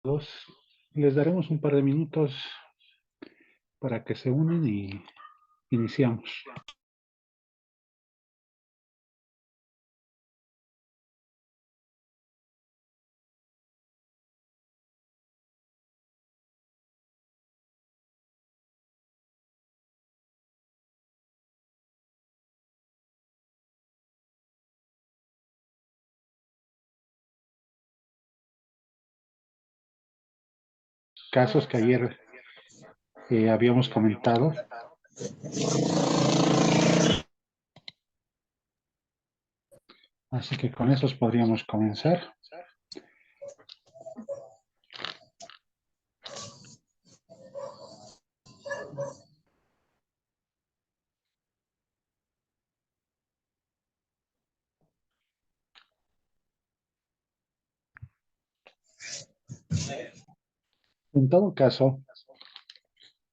Les daremos un par de minutos para que se unen y iniciamos. Casos que ayer habíamos comentado. Así que con esos podríamos comenzar. En todo caso,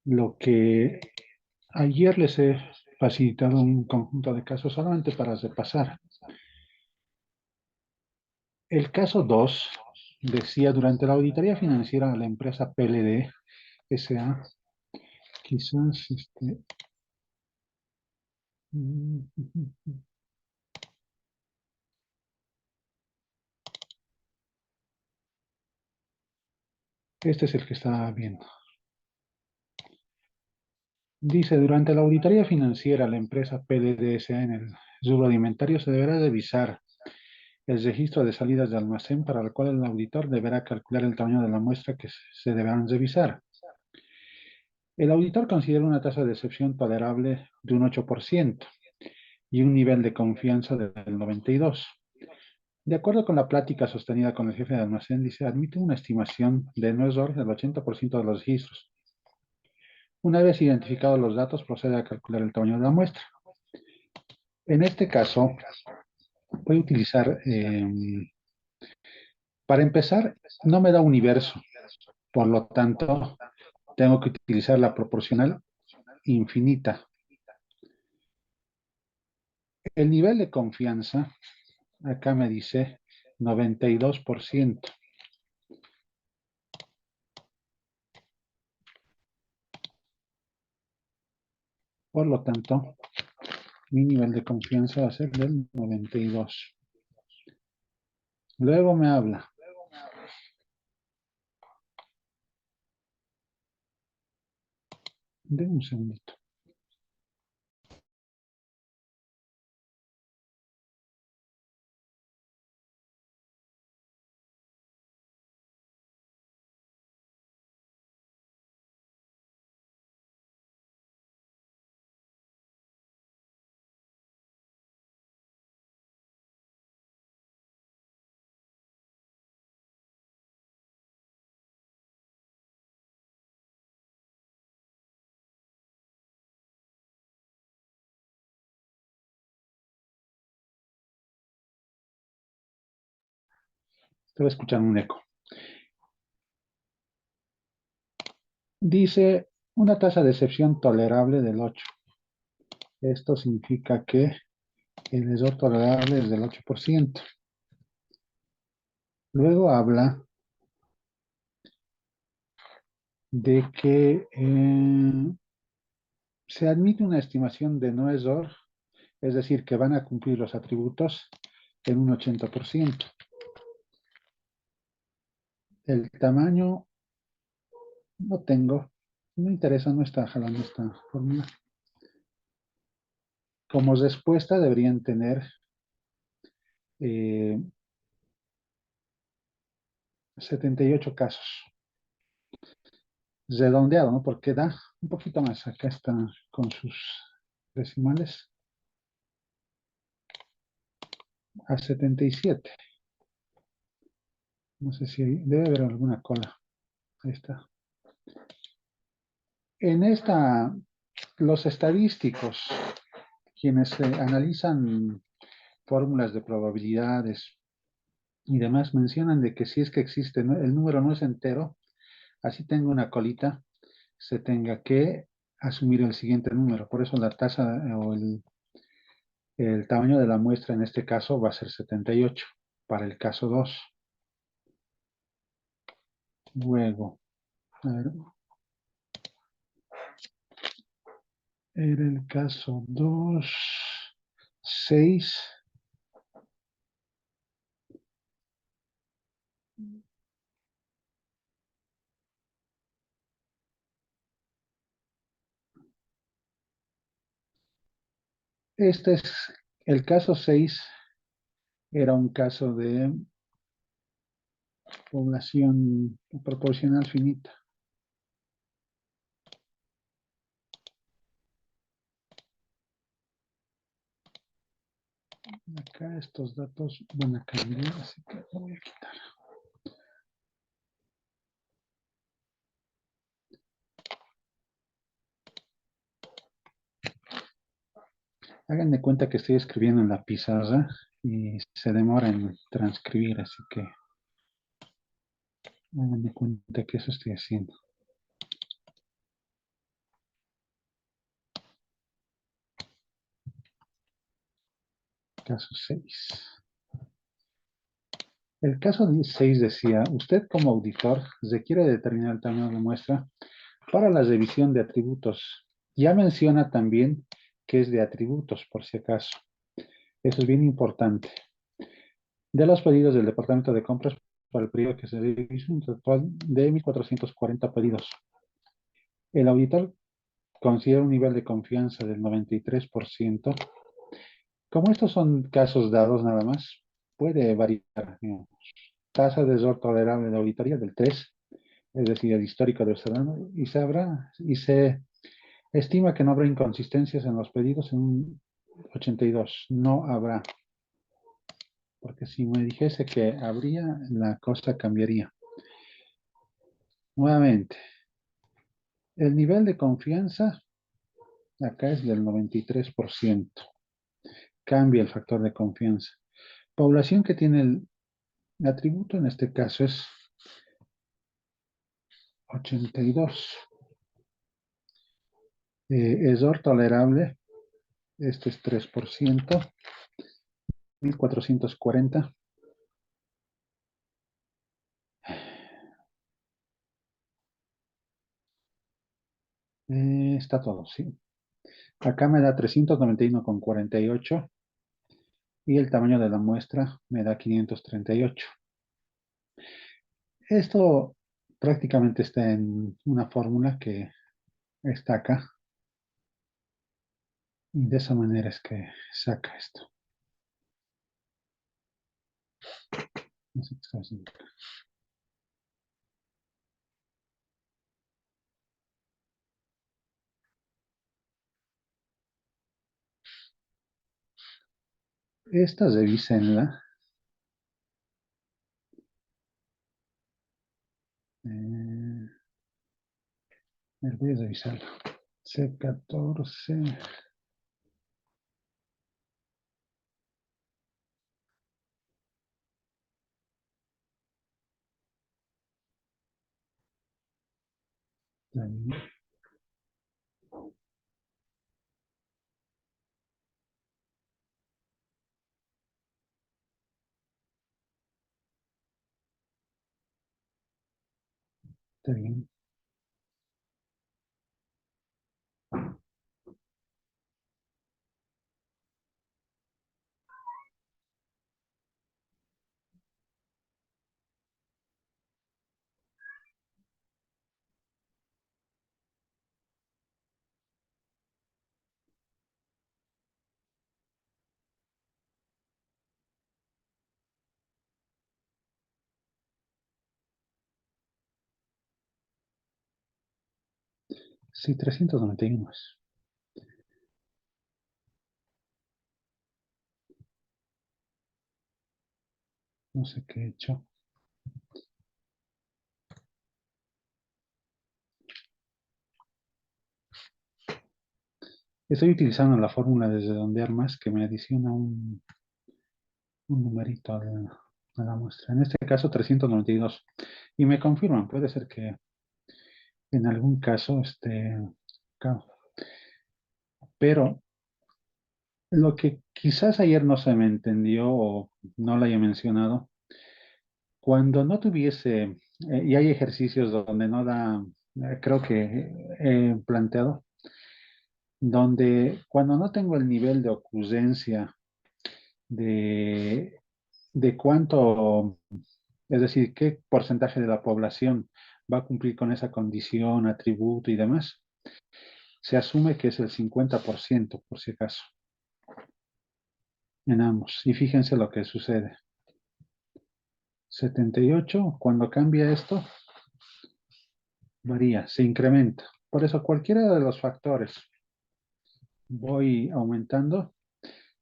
lo que ayer les he facilitado un conjunto de casos solamente para repasar. El caso 2 decía, durante la auditoría financiera de la empresa PLD S.A., quizás este es el que estaba viendo. Dice, durante la auditoría financiera de la empresa PLD S.A. en el rubro de inventario se deberá revisar el registro de salidas de almacén para el cual el auditor deberá calcular el tamaño de la muestra que se deberán revisar. El auditor considera una tasa de excepción tolerable de un 8% y un nivel de confianza del 92%. De acuerdo con la plática sostenida con el jefe de almacén, dice, admite una estimación de no error del 80% de los registros. Una vez identificados los datos, procede a calcular el tamaño de la muestra. En este caso, voy a utilizar, para empezar, no me da universo, por lo tanto, tengo que utilizar la proporcional infinita. El nivel de confianza, acá me dice 92%. Por lo tanto, mi nivel de confianza va a ser del 92. Luego me habla. De un segundito. Estoy escuchando un eco. Dice una tasa de excepción tolerable del 8. Esto significa que el error tolerable es del 8%. Luego habla de que se admite una estimación de no error, es decir, que van a cumplir los atributos en un 80%. El tamaño no tengo, no me interesa, no está jalando esta fórmula. Como respuesta deberían tener 78 casos. Redondeado, ¿no? Porque da un poquito más. Acá está con sus decimales. A 77. No sé si debe haber alguna cola. Ahí está. En esta, los estadísticos, quienes analizan fórmulas de probabilidades y demás, mencionan de que si es que existe, el número no es entero, así tenga una colita, se tenga que asumir el siguiente número. Por eso la tasa o el tamaño de la muestra en este caso va a ser 78 para el caso 2. Luego, a ver, era el caso 2, 6. Este es el caso 6, era un caso de población proporcional finita. Acá estos datos van a cambiar, así que lo voy a quitar. Hagan de cuenta que estoy escribiendo en la pizarra y se demora en transcribir, así que hagan de cuenta que eso estoy haciendo. Caso 6. El caso 6 decía, usted como auditor requiere determinar el tamaño de muestra para la revisión de atributos. Ya menciona también que es de atributos, por si acaso. Eso es bien importante. De los pedidos del Departamento de Compras para el periodo que se revisó, un total de 1.440 pedidos. El auditor considera un nivel de confianza del 93%. Como estos son casos dados nada más, puede variar. Digamos. Tasa de error tolerable de auditoría del 3, es decir, el histórico del ciudadano, y se estima que no habrá inconsistencias en los pedidos en un 82. No habrá, porque si me dijese que habría, la cosa cambiaría. Nuevamente, el nivel de confianza acá es del 93%. Cambia el factor de confianza. Población que tiene el atributo, en este caso es 82. Error tolerable, este es 3%, 1440. Está todo, sí. Acá me da 391,48 y el tamaño de la muestra me da 538. Esto prácticamente está en una fórmula que está acá y de esa manera es que saca esto. No sé qué está haciendo. Esta revísenla. Voy a revisarla. C14. Está bien. Sí, 391 es. No sé qué he hecho. Estoy utilizando la fórmula de redondear más que me adiciona un numerito a la muestra. En este caso, 392. Y me confirman, puede ser que en algún caso acá. Pero lo que quizás ayer no se me entendió o no lo haya mencionado, cuando no tuviese Y hay ejercicios donde no da, creo que he planteado, donde cuando no tengo el nivel de ocurrencia de, de cuánto, es decir, qué porcentaje de la población va a cumplir con esa condición, atributo y demás, se asume que es el 50%, por si acaso, en ambos. Y fíjense lo que sucede. 78, cuando cambia esto, varía, se incrementa. Por eso cualquiera de los factores voy aumentando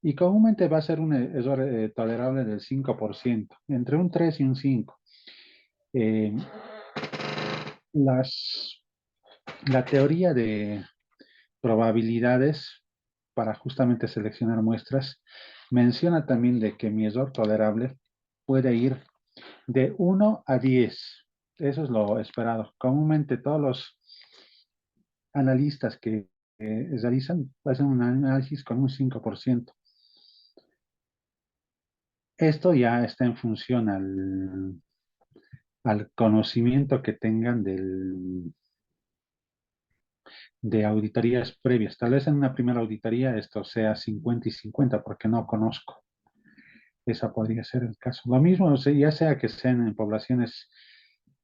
y comúnmente va a ser un error tolerable del 5%, entre un 3 y un 5. Eh, las, la teoría de probabilidades para justamente seleccionar muestras menciona también de que mi error tolerable puede ir de 1 a 10. Eso es lo esperado. Comúnmente todos los analistas que realizan hacen un análisis con un 5%. Esto ya está en función al conocimiento que tengan de auditorías previas. Tal vez en una primera auditoría esto sea 50 y 50 porque no conozco. Esa podría ser el caso. Lo mismo, ya sea que sean en poblaciones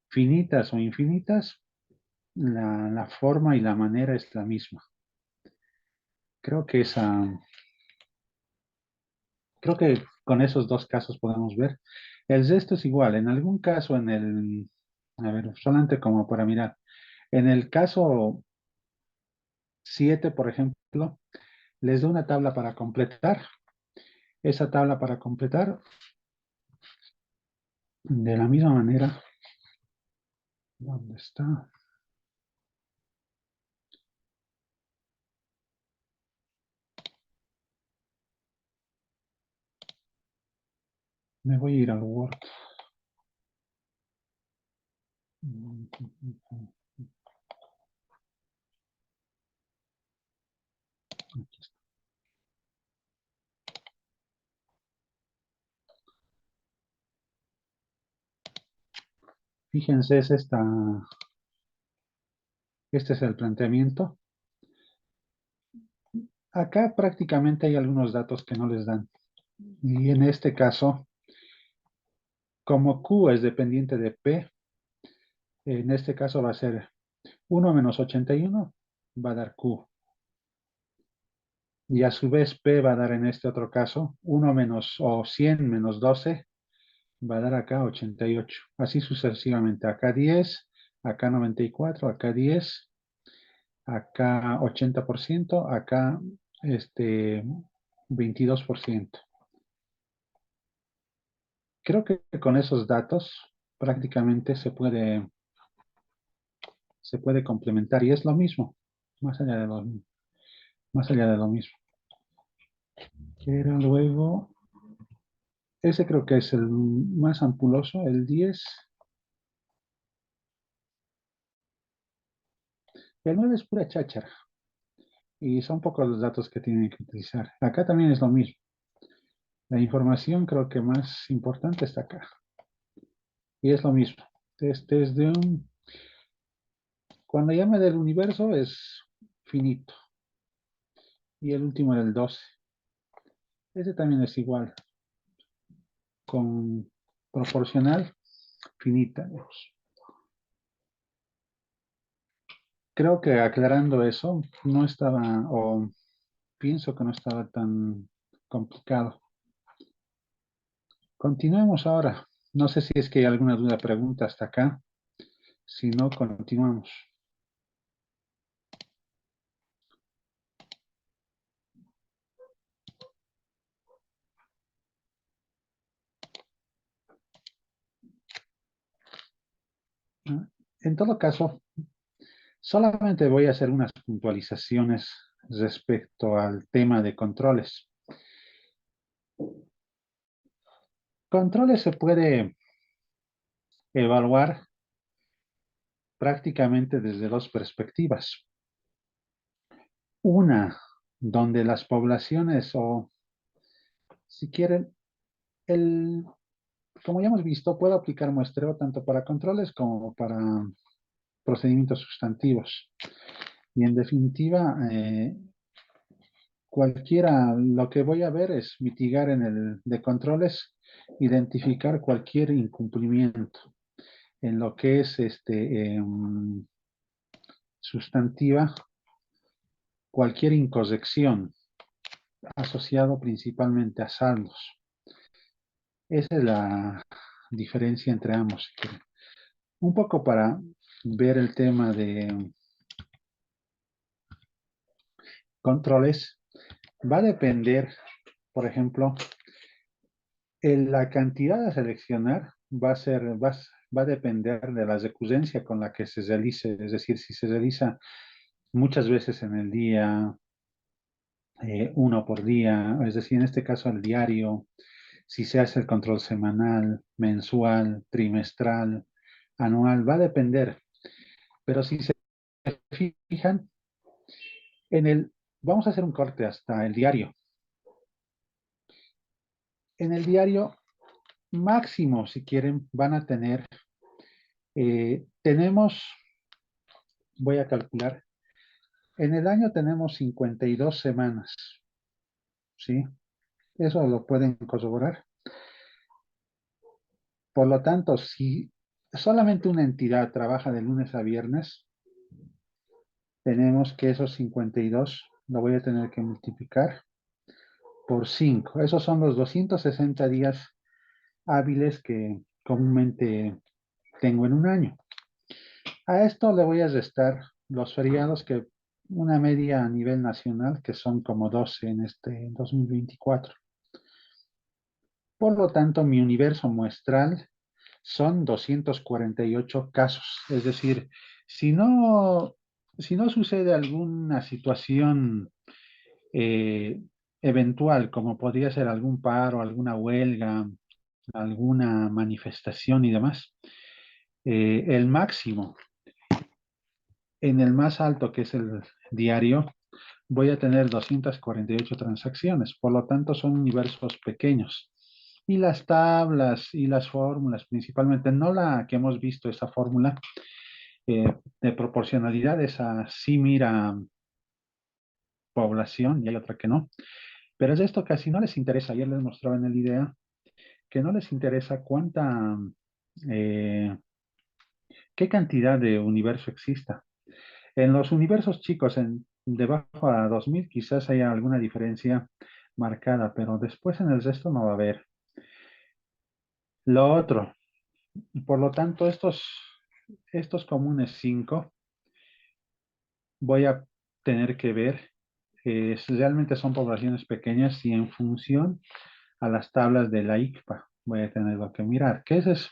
finitas o infinitas, la forma y la manera es la misma. Creo que creo que con esos dos casos podemos ver. El resto es igual. En algún caso, a ver, solamente como para mirar. En el caso 7, por ejemplo, les doy una tabla para completar. Esa tabla para completar, de la misma manera, ¿dónde está? Me voy a ir al Word. Fíjense, este es el planteamiento. Acá prácticamente hay algunos datos que no les dan. Y en este caso, como Q es dependiente de P, en este caso va a ser 1 - 81, va a dar Q. Y a su vez P va a dar en este otro caso 100 - 12, va a dar acá 88. Así sucesivamente. Acá 10, acá 94, acá 10, acá 80%, acá 22%. Creo que con esos datos prácticamente se puede complementar y es lo mismo, más allá de lo mismo. Que era luego, ese creo que es el más ampuloso, el 10. El 9 es pura cháchara y son pocos los datos que tienen que utilizar. Acá también es lo mismo. La información creo que más importante está acá. Y es lo mismo. Este es cuando llame del universo es finito. Y el último era el 12. Ese también es igual, con proporcional finita. Digamos. Creo que aclarando eso, no estaba, o pienso que no estaba tan complicado. Continuemos ahora. No sé si es que hay alguna duda, pregunta hasta acá. Si no, continuamos. ¿No? En todo caso, solamente voy a hacer unas puntualizaciones respecto al tema de controles. Controles se puede evaluar prácticamente desde dos perspectivas. Una, donde las poblaciones o, si quieren, el como ya hemos visto, puedo aplicar muestreo tanto para controles como para procedimientos sustantivos. Y en definitiva, lo que voy a ver es mitigar en el de controles, identificar cualquier incumplimiento en lo que es sustantiva, cualquier incorrección asociado principalmente a saldos. Esa es la diferencia entre ambos. Si quieren. Un poco para ver el tema de controles, va a depender, por ejemplo, la cantidad a seleccionar va a depender de la recurrencia con la que se realice, es decir, si se realiza muchas veces en el día, uno por día, es decir, en este caso al diario, si se hace el control semanal, mensual, trimestral, anual, va a depender. Pero si se fijan, vamos a hacer un corte hasta el diario. En el diario máximo, si quieren, van a tener, voy a calcular, en el año tenemos 52 semanas, ¿sí? Eso lo pueden corroborar. Por lo tanto, si solamente una entidad trabaja de lunes a viernes, tenemos que esos 52 lo voy a tener que multiplicar por 5. Esos son los 260 días hábiles que comúnmente tengo en un año. A esto le voy a restar los feriados que una media a nivel nacional, que son como 12 en este 2024. Por lo tanto, mi universo muestral son 248 casos. Es decir, si no, si no sucede alguna situación eh, eventual, como podría ser algún paro, alguna huelga, alguna manifestación y demás, el máximo en el más alto, que es el diario, voy a tener 248 transacciones. Por lo tanto, son universos pequeños. Y las tablas y las fórmulas, principalmente, no la que hemos visto, esa fórmula de proporcionalidad, esa sí mira población y hay otra que no. Pero es esto que así no les interesa. Ayer les mostraba en el idea que no les interesa eh, qué cantidad de universo exista. En los universos chicos, debajo a 2000, quizás haya alguna diferencia marcada, pero después en el resto no va a haber. Lo otro, por lo tanto, estos comunes 5 voy a tener que ver si realmente son poblaciones pequeñas y en función a las tablas de la ICPA voy a tener que mirar. ¿Qué es?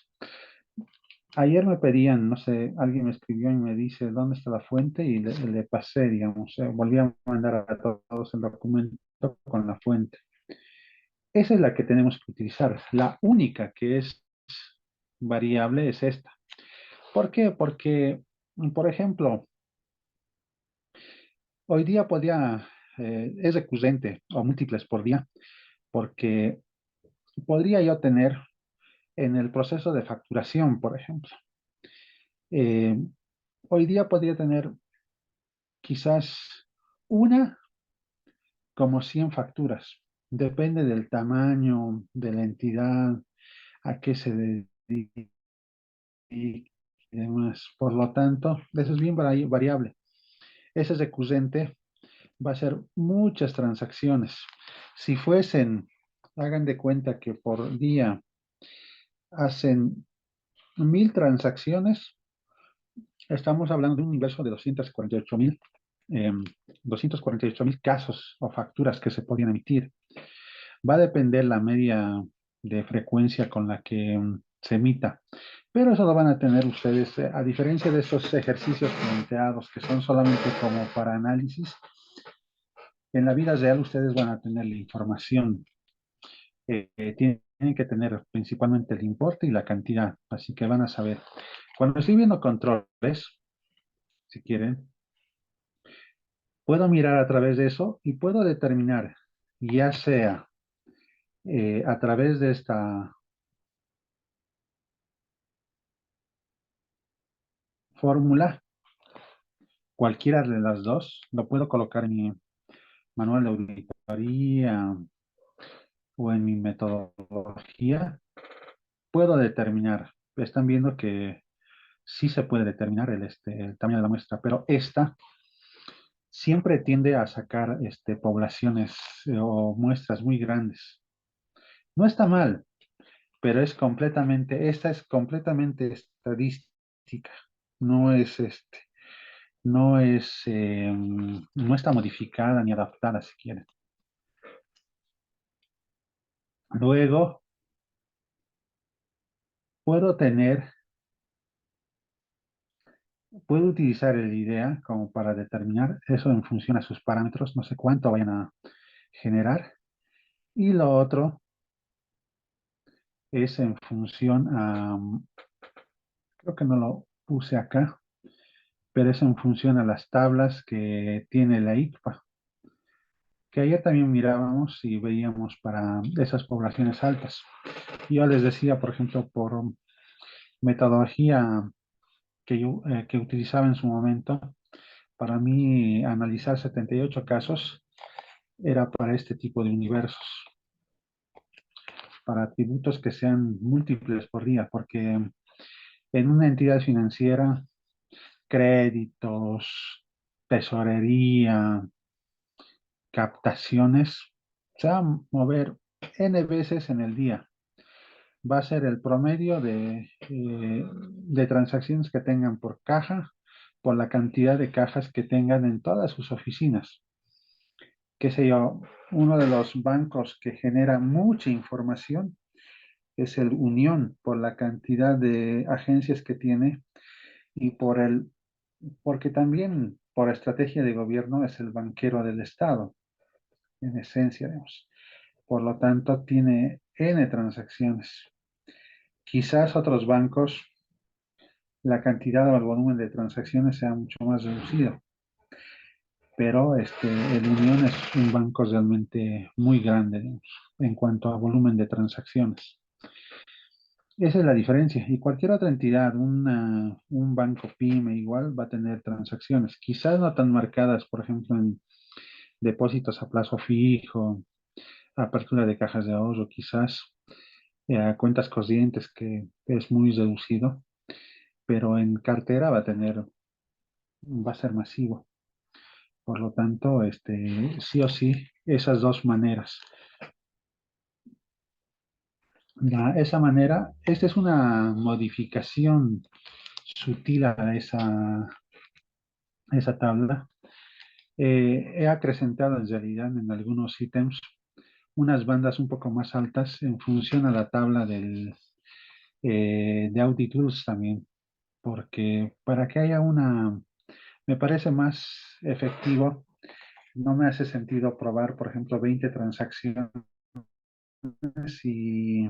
Ayer me pedían, no sé, alguien me escribió y me dice dónde está la fuente y le pasé, digamos, volví a mandar a todos el documento con la fuente. Esa es la que tenemos que utilizar. La única que es variable es esta. ¿Por qué? Porque, por ejemplo, hoy día es recurrente o múltiples por día, porque podría yo tener en el proceso de facturación, por ejemplo, eh, hoy día podría tener quizás una como 100 facturas. Depende del tamaño, de la entidad, a qué se dedica y demás. Por lo tanto, eso es bien variable. Ese recurrente va a ser muchas transacciones. Si fuesen, hagan de cuenta que por día hacen 1000 transacciones, estamos hablando de un universo de 248,000 casos o facturas que se podían emitir. Va a depender la media de frecuencia con la que se emita. Pero eso lo van a tener ustedes, a diferencia de estos ejercicios planteados que son solamente como para análisis, en la vida real ustedes van a tener la información. Tienen que tener principalmente el importe y la cantidad, así que van a saber. Cuando estoy viendo controles, si quieren, puedo mirar a través de eso y puedo determinar, ya sea a través de esta fórmula, cualquiera de las dos, lo puedo colocar en mi manual de auditoría o en mi metodología, puedo determinar. Están viendo que sí se puede determinar el tamaño de la muestra, pero esta siempre tiende a sacar poblaciones o muestras muy grandes. No está mal, pero esta es completamente estadística. No es no está modificada ni adaptada si quieren. Luego puedo puedo utilizar el IDEA como para determinar eso en función a sus parámetros, no sé cuánto vayan a generar. Y lo otro es en función a, creo que no lo puse acá, pero es en función a las tablas que tiene la ICPA, que ayer también mirábamos y veíamos para esas poblaciones altas. Yo les decía, por ejemplo, por metodología que utilizaba en su momento, para mí analizar 78 casos era para este tipo de universos, para atributos que sean múltiples por día, porque en una entidad financiera, créditos, tesorería, captaciones, se va a mover N veces en el día. Va a ser el promedio de transacciones que tengan por caja, por la cantidad de cajas que tengan en todas sus oficinas. Qué sé yo, uno de los bancos que genera mucha información es el Unión, por la cantidad de agencias que tiene y porque también por estrategia de gobierno es el banquero del Estado, en esencia, digamos. Por lo tanto, tiene N transacciones. Quizás otros bancos, la cantidad o el volumen de transacciones sea mucho más reducido, pero el Unión es un banco realmente muy grande, digamos, en cuanto a volumen de transacciones. Esa es la diferencia. Y cualquier otra entidad, un banco PYME igual va a tener transacciones, quizás no tan marcadas, por ejemplo, en depósitos a plazo fijo, apertura de cajas de ahorro, quizás cuentas corrientes que es muy reducido, pero en cartera va a ser masivo. Por lo tanto, sí o sí, esas dos maneras. Esa manera, esta es una modificación sutil a esa tabla. He acrecentado en realidad en algunos ítems unas bandas un poco más altas en función a la tabla de Audit Tools también, porque para que haya me parece más efectivo, no me hace sentido probar, por ejemplo, 20 transacciones y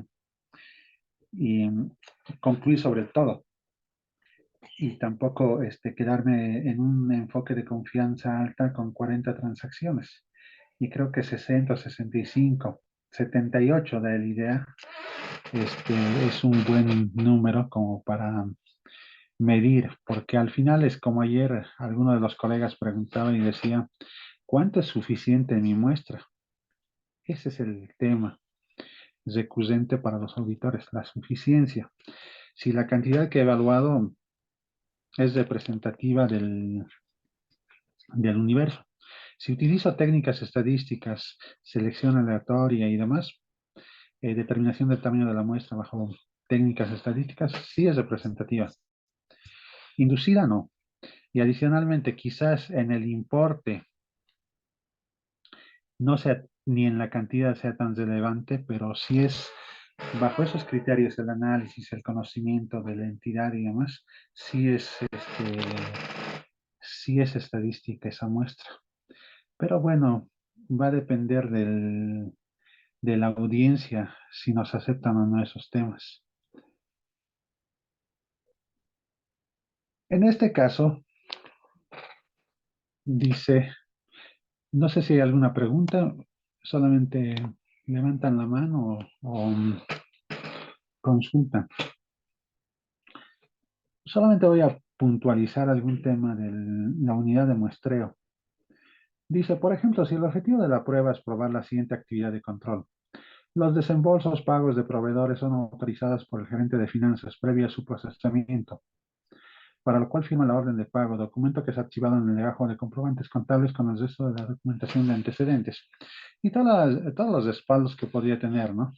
concluir sobre todo. Y tampoco quedarme en un enfoque de confianza alta con 40 transacciones. Y creo que 60, 65, 78 de la idea es un buen número como para medir, porque al final es como ayer alguno de los colegas preguntaba y decía, ¿cuánto es suficiente en mi muestra? Ese es el tema recurrente para los auditores, la suficiencia. Si la cantidad que he evaluado es representativa del universo. Si utilizo técnicas estadísticas, selección aleatoria y demás, determinación del tamaño de la muestra bajo técnicas estadísticas, sí es representativa. Inducida no. Y adicionalmente, quizás en el importe no sea ni en la cantidad sea tan relevante, pero sí es bajo esos criterios el análisis, el conocimiento de la entidad y demás, sí es estadística esa muestra. Pero bueno, va a depender de la audiencia si nos aceptan o no esos temas. En este caso, dice, no sé si hay alguna pregunta, solamente levantan la mano o consultan. Solamente voy a puntualizar algún tema de la unidad de muestreo. Dice, por ejemplo, si el objetivo de la prueba es probar la siguiente actividad de control. Los desembolsos pagos de proveedores son autorizados por el gerente de finanzas previa a su procesamiento, para lo cual firma la orden de pago, documento que es archivado en el legajo de comprobantes contables con el resto de la documentación de antecedentes y todos los respaldos que podría tener, ¿no?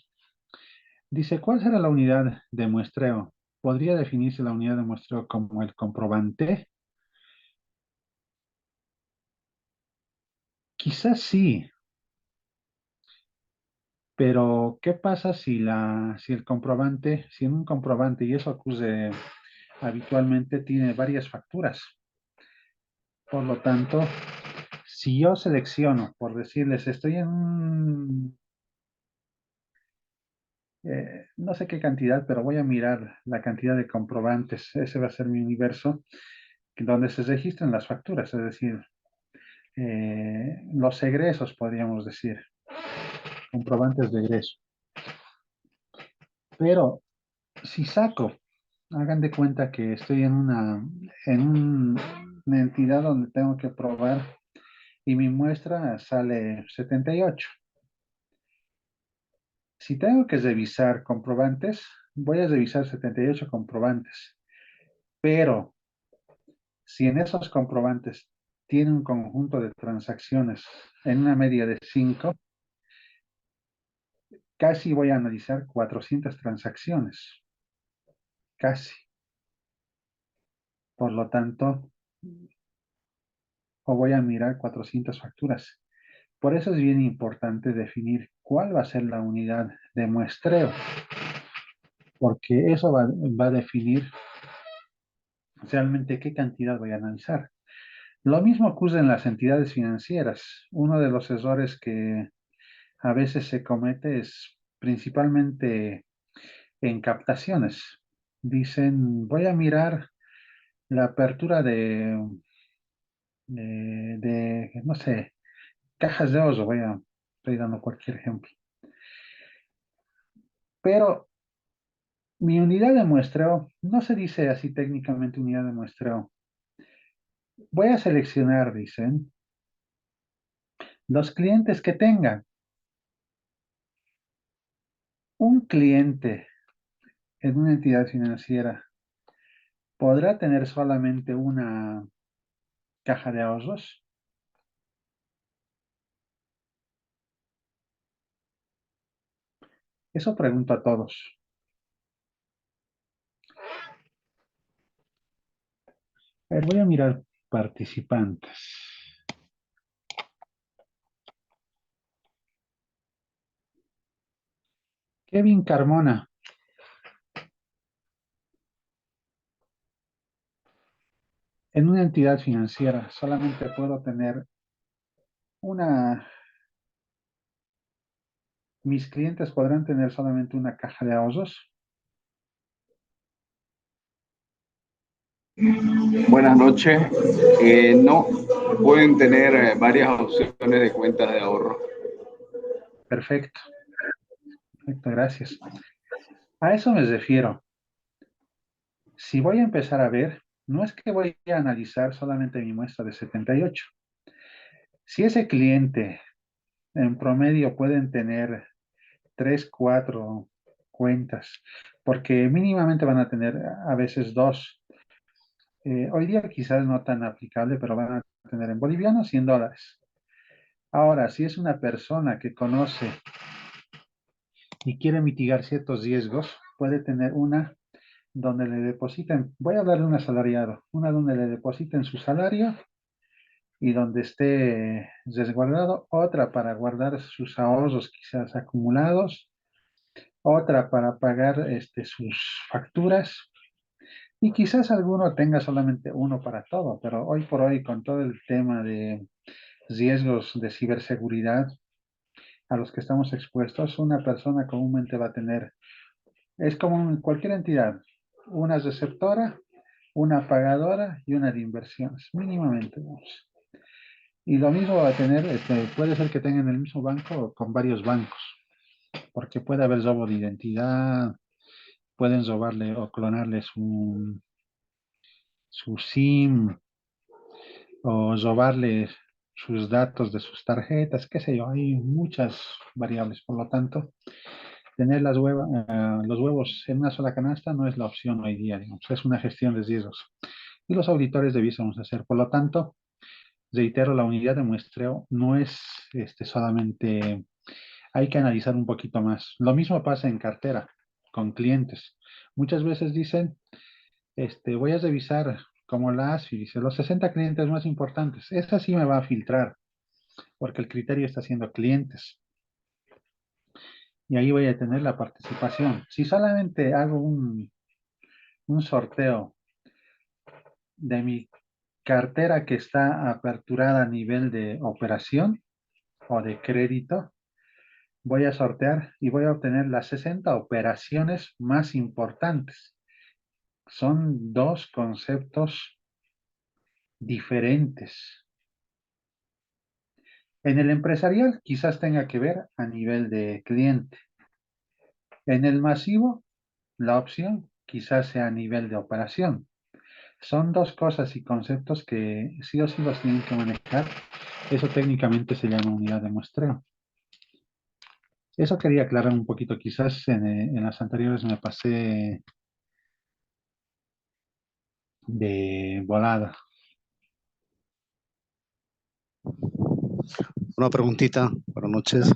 Dice, ¿cuál será la unidad de muestreo? ¿Podría definirse la unidad de muestreo como el comprobante? Quizás sí, pero ¿qué pasa si el comprobante, si en un comprobante, y eso ocurre habitualmente, tiene varias facturas? Por lo tanto, si yo selecciono, por decirles, estoy en no sé qué cantidad, pero voy a mirar la cantidad de comprobantes, ese va a ser mi universo, donde se registran las facturas, es decir, los egresos, podríamos decir, comprobantes de egreso. Pero si saco, hagan de cuenta que estoy una entidad donde tengo que probar y mi muestra sale 78. Si tengo que revisar comprobantes, voy a revisar 78 comprobantes. Pero si en esos comprobantes tiene un conjunto de transacciones en una media de 5, casi voy a analizar 400 transacciones. Casi. Por lo tanto, o voy a mirar 400 facturas. Por eso es bien importante definir cuál va a ser la unidad de muestreo, porque eso va a definir realmente qué cantidad voy a analizar. Lo mismo ocurre en las entidades financieras. Uno de los errores que a veces se comete es principalmente en captaciones. Dicen, voy a mirar la apertura no sé, cajas de ahorro, estoy dando cualquier ejemplo. Pero mi unidad de muestreo, no se dice así técnicamente unidad de muestreo. Voy a seleccionar, dicen, los clientes que tengan. Un cliente en una entidad financiera podrá tener solamente una caja de ahorros. Eso pregunto a todos. A ver, voy a mirar participantes. Kevin Carmona. En una entidad financiera solamente puedo tener una... Mis clientes podrán tener solamente una caja de ahorros. Buenas noches. No, pueden tener varias opciones de cuentas de ahorro. Perfecto, perfecto, gracias. A eso me refiero. Si voy a empezar a ver, no es que voy a analizar solamente mi muestra de 78. Si ese cliente en promedio pueden tener 3, 4 cuentas, porque mínimamente van a tener a veces dos. Hoy día quizás no tan aplicable, pero van a tener en bolivianos y en dólares. Ahora, si es una persona que conoce y quiere mitigar ciertos riesgos, puede tener una donde le depositen, voy a hablar de un asalariado, una donde le depositen su salario y donde esté resguardado, otra para guardar sus ahorros quizás acumulados, otra para pagar sus facturas y quizás alguno tenga solamente uno para todo, pero hoy por hoy con todo el tema de riesgos de ciberseguridad a los que estamos expuestos, una persona comúnmente va a tener, es como en cualquier entidad, una receptora, una pagadora y una de inversiones, mínimamente, vamos. Y lo mismo va a tener, puede ser que tengan el mismo banco o con varios bancos, porque puede haber robo de identidad, pueden robarle o clonarle su SIM o robarle sus datos de sus tarjetas, qué sé yo, hay muchas variables. Por lo tanto, tener los huevos en una sola canasta no es la opción hoy día, digamos, es una gestión de riesgos. Y los auditores debiésemos hacer. Por lo tanto, reitero, la unidad de muestreo no es solamente, hay que analizar un poquito más. Lo mismo pasa en cartera, con clientes. Muchas veces dicen, voy a revisar como la ASFI, dice, los 60 clientes más importantes. Esta sí me va a filtrar, porque el criterio está siendo clientes. Y ahí voy a tener la participación. Si solamente hago un sorteo de mi cartera que está aperturada a nivel de operación o de crédito, voy a sortear y voy a obtener las 60 operaciones más importantes. Son dos conceptos diferentes. En el empresarial quizás tenga que ver a nivel de cliente. En el masivo, la opción quizás sea a nivel de operación. Son dos cosas y conceptos que sí o sí los tienen que manejar. Eso técnicamente se llama unidad de muestreo. Eso quería aclarar un poquito. Quizás en las anteriores me pasé de volada. Una preguntita, buenas noches.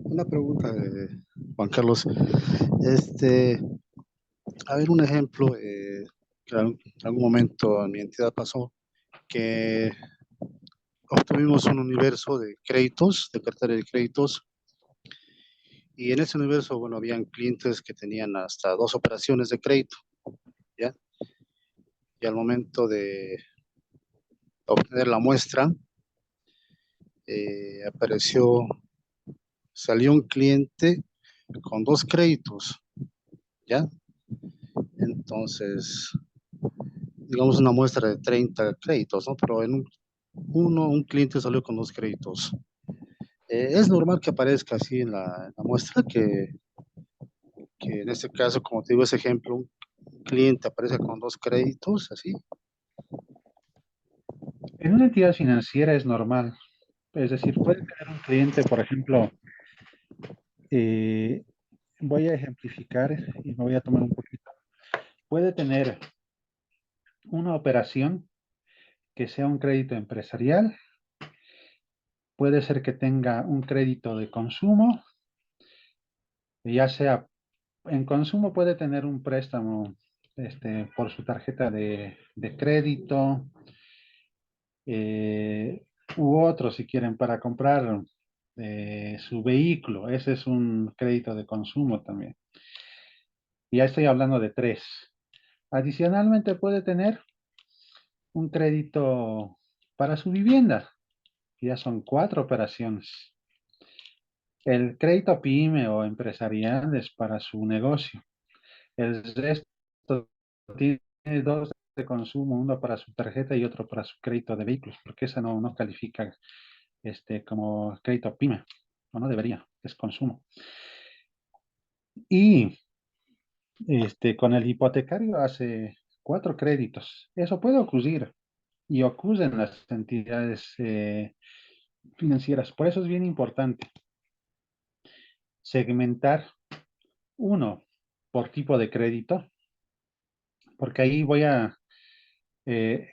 Una pregunta de Juan Carlos. Este, a ver, un ejemplo, que en algún momento en mi entidad pasó que obtuvimos un universo de créditos, de cartera de créditos, y en ese universo, bueno, habían clientes que tenían hasta 2 operaciones de crédito, ¿ya? Y al momento de obtener la muestra, apareció, salió un cliente con 2 créditos, ¿ya? Entonces, digamos una muestra de 30 créditos, ¿no? Pero un cliente salió con 2 créditos. Es normal que aparezca así en la muestra, que en este caso, como te digo, ese ejemplo, un cliente aparece con 2 créditos, así. En una entidad financiera es normal. Es decir, puede tener un cliente, por ejemplo, eh, voy a ejemplificar y me voy a tomar un poquito. Puede tener una operación que sea un crédito empresarial, puede ser que tenga un crédito de consumo, ya sea en consumo puede tener un préstamo por su tarjeta de crédito, eh, u otro si quieren para comprar su vehículo, ese es un crédito de consumo también. Ya estoy hablando de tres. Adicionalmente puede tener un crédito para su vivienda, ya son cuatro operaciones. El crédito pyme o empresarial es para su negocio. El resto tiene dos de consumo, uno para su tarjeta y otro para su crédito de vehículos, porque esa no califica como crédito pyme, o no debería, es consumo. Y con el hipotecario hace cuatro créditos. Eso puede ocurrir y ocurre en las entidades financieras. Por eso es bien importante segmentar uno por tipo de crédito, porque ahí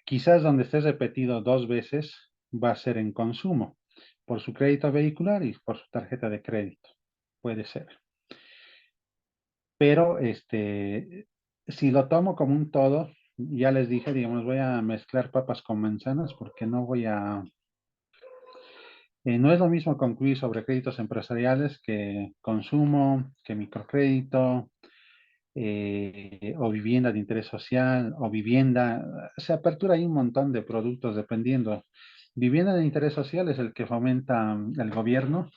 quizás donde esté repetido dos veces va a ser en consumo, por su crédito vehicular y por su tarjeta de crédito. Puede ser. Pero si lo tomo como un todo, ya les dije, digamos, voy a mezclar papas con manzanas porque no es lo mismo concluir sobre créditos empresariales que consumo, que microcrédito, o vivienda de interés social, o vivienda. Se apertura ahí un montón de productos dependiendo. Vivienda de interés social es el que fomenta el gobierno,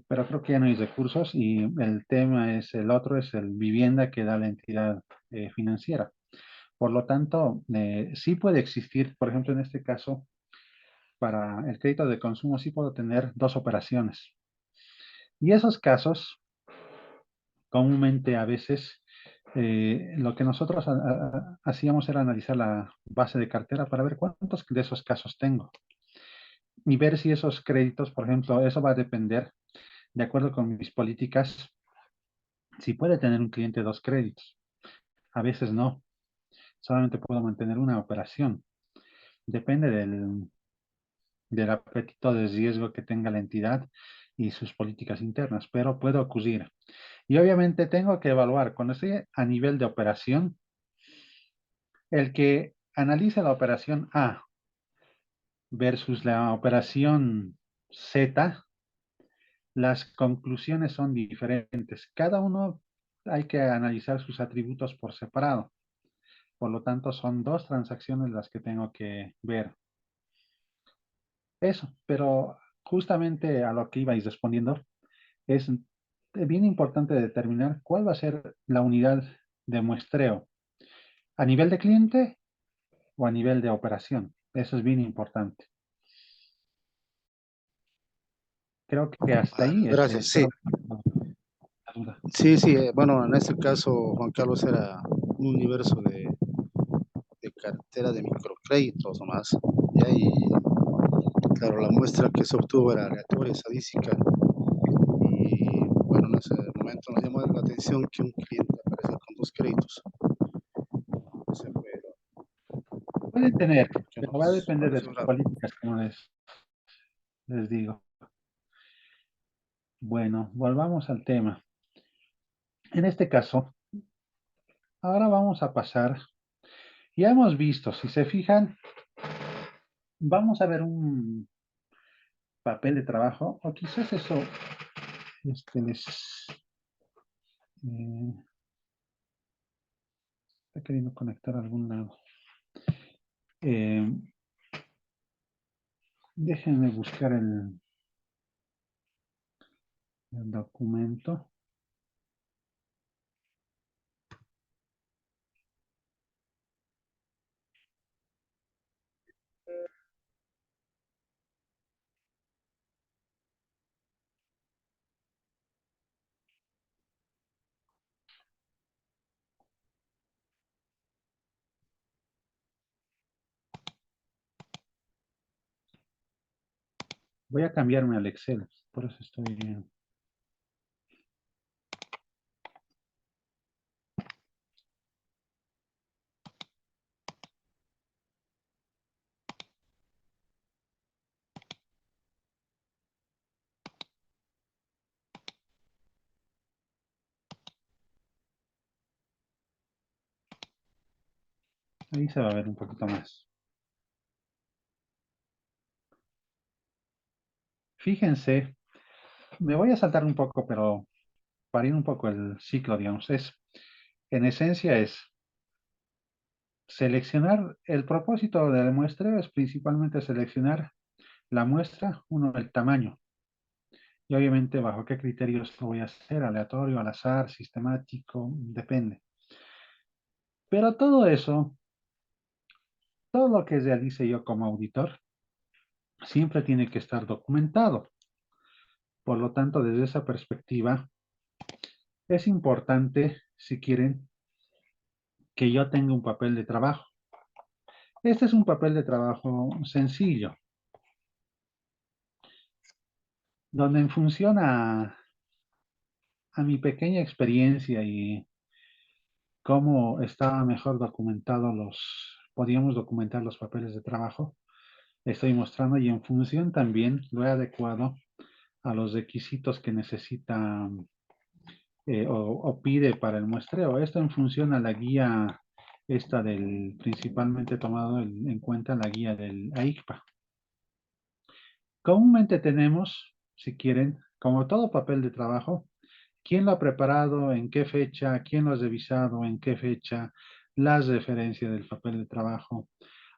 pero creo que ya no hay recursos y el tema es el otro, es el vivienda que da la entidad financiera. Por lo tanto, sí puede existir, por ejemplo, en este caso, para el crédito de consumo, sí puedo tener dos operaciones. Y esos casos, comúnmente a veces, Lo que nosotros hacíamos era analizar la base de cartera para ver cuántos de esos casos tengo y ver si esos créditos, por ejemplo, eso va a depender, de acuerdo con mis políticas, si puede tener un cliente dos créditos. A veces no, solamente puedo mantener una operación. Depende del apetito de riesgo que tenga la entidad y sus políticas internas, pero puedo acudir. Y obviamente tengo que evaluar, cuando estoy a nivel de operación, el que analice la operación A versus la operación Z, las conclusiones son diferentes. Cada uno hay que analizar sus atributos por separado. Por lo tanto, son dos transacciones las que tengo que ver. Eso, pero justamente a lo que ibais respondiendo, es bien importante determinar cuál va a ser la unidad de muestreo, a nivel de cliente o a nivel de operación. Eso es bien importante. Creo que hasta Ah, ahí, gracias, sí. espero la duda. Sí, sí, bueno, en este caso Juan Carlos era un universo de cartera de microcréditos nomás. Ya, y claro, la muestra que se obtuvo era aleatoria, estadística. Y bueno, en ese momento nos llamó la atención que un cliente apareció con dos créditos. Ese fue Pueden tener, lo que pero va a nos depender de pareció sus raro. políticas, como les digo. Bueno, volvamos al tema. En este caso, ahora vamos a pasar. Ya hemos visto, si se fijan, vamos a ver un papel de trabajo, o quizás eso les está queriendo conectar a algún lado. Eh, Déjenme buscar el documento. Voy a cambiarme al Excel, por eso estoy. Ahí se va a ver un poquito más. Fíjense, me voy a saltar un poco, pero para ir un poco el ciclo, digamos, en esencia es seleccionar, el propósito de la muestra es principalmente seleccionar la muestra, uno, el tamaño, y obviamente bajo qué criterios lo voy a hacer, aleatorio, al azar, sistemático, depende. Pero todo eso, todo lo que realice yo como auditor, siempre tiene que estar documentado. Por lo tanto, desde esa perspectiva, es importante, si quieren, que yo tenga un papel de trabajo. Este es un papel de trabajo sencillo, donde en función a mi pequeña experiencia y cómo estaba mejor documentado podíamos documentar los papeles de trabajo, estoy mostrando y en función también lo he adecuado a los requisitos que necesita o pide para el muestreo. Esto en función a la guía esta principalmente tomado en cuenta la guía del AICPA. Comúnmente tenemos, si quieren, como todo papel de trabajo, quién lo ha preparado, en qué fecha, quién lo ha revisado, en qué fecha, las referencias del papel de trabajo.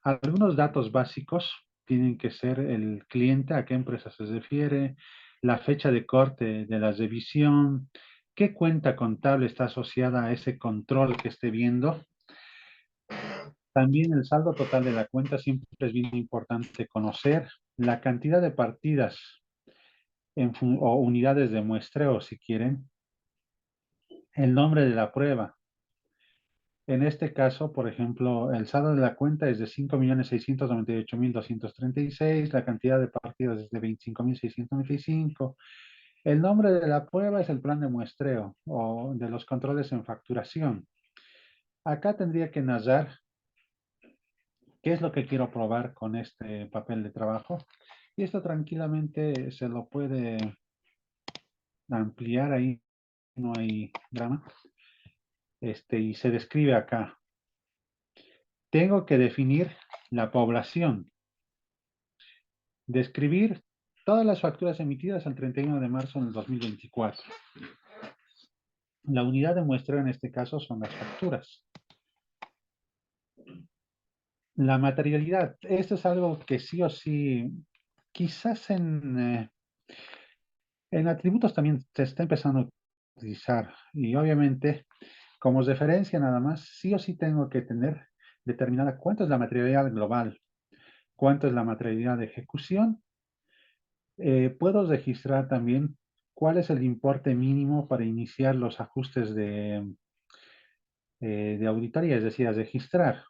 Algunos datos básicos tienen que ser el cliente, a qué empresa se refiere, la fecha de corte de la revisión, qué cuenta contable está asociada a ese control que esté viendo. También el saldo total de la cuenta siempre es bien importante conocer, la cantidad de partidas o unidades de muestreo, si quieren, el nombre de la prueba, En este caso, por ejemplo, el saldo de la cuenta es de 5.698.236, la cantidad de partidos es de 25.695. El nombre de la prueba es el plan de muestreo o de los controles en facturación. Acá tendría que narrar qué es lo que quiero probar con este papel de trabajo. Y esto tranquilamente se lo puede ampliar ahí, no hay drama. Y se describe acá. Tengo que definir la población. Describir todas las facturas emitidas al 31 de marzo del 2024. La unidad de muestreo en este caso son las facturas. La materialidad. Esto es algo que sí o sí, quizás en atributos también se está empezando a utilizar. Y obviamente, como referencia nada más, sí o sí tengo que tener determinada cuánto es la materialidad global, cuánto es la materialidad de ejecución. Puedo registrar también cuál es el importe mínimo para iniciar los ajustes de auditoría, es decir, a registrar.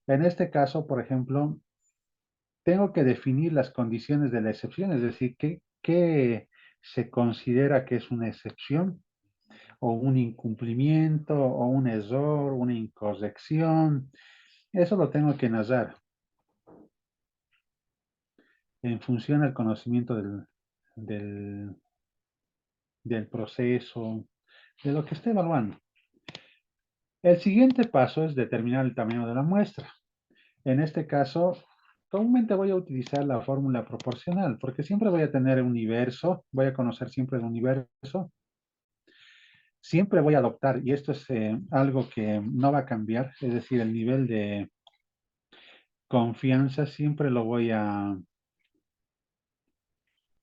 En este caso, por ejemplo, tengo que definir las condiciones de la excepción, es decir, qué se considera que es una excepción o un incumplimiento o un error, una incorrección. Eso lo tengo que narrar en función del conocimiento del, del proceso, de lo que esté evaluando. El siguiente paso es determinar el tamaño de la muestra. En este caso, comúnmente voy a utilizar la fórmula proporcional, porque siempre voy a tener un universo, voy a conocer siempre el universo, siempre voy a adoptar, y esto es algo que no va a cambiar, es decir, el nivel de confianza siempre lo voy a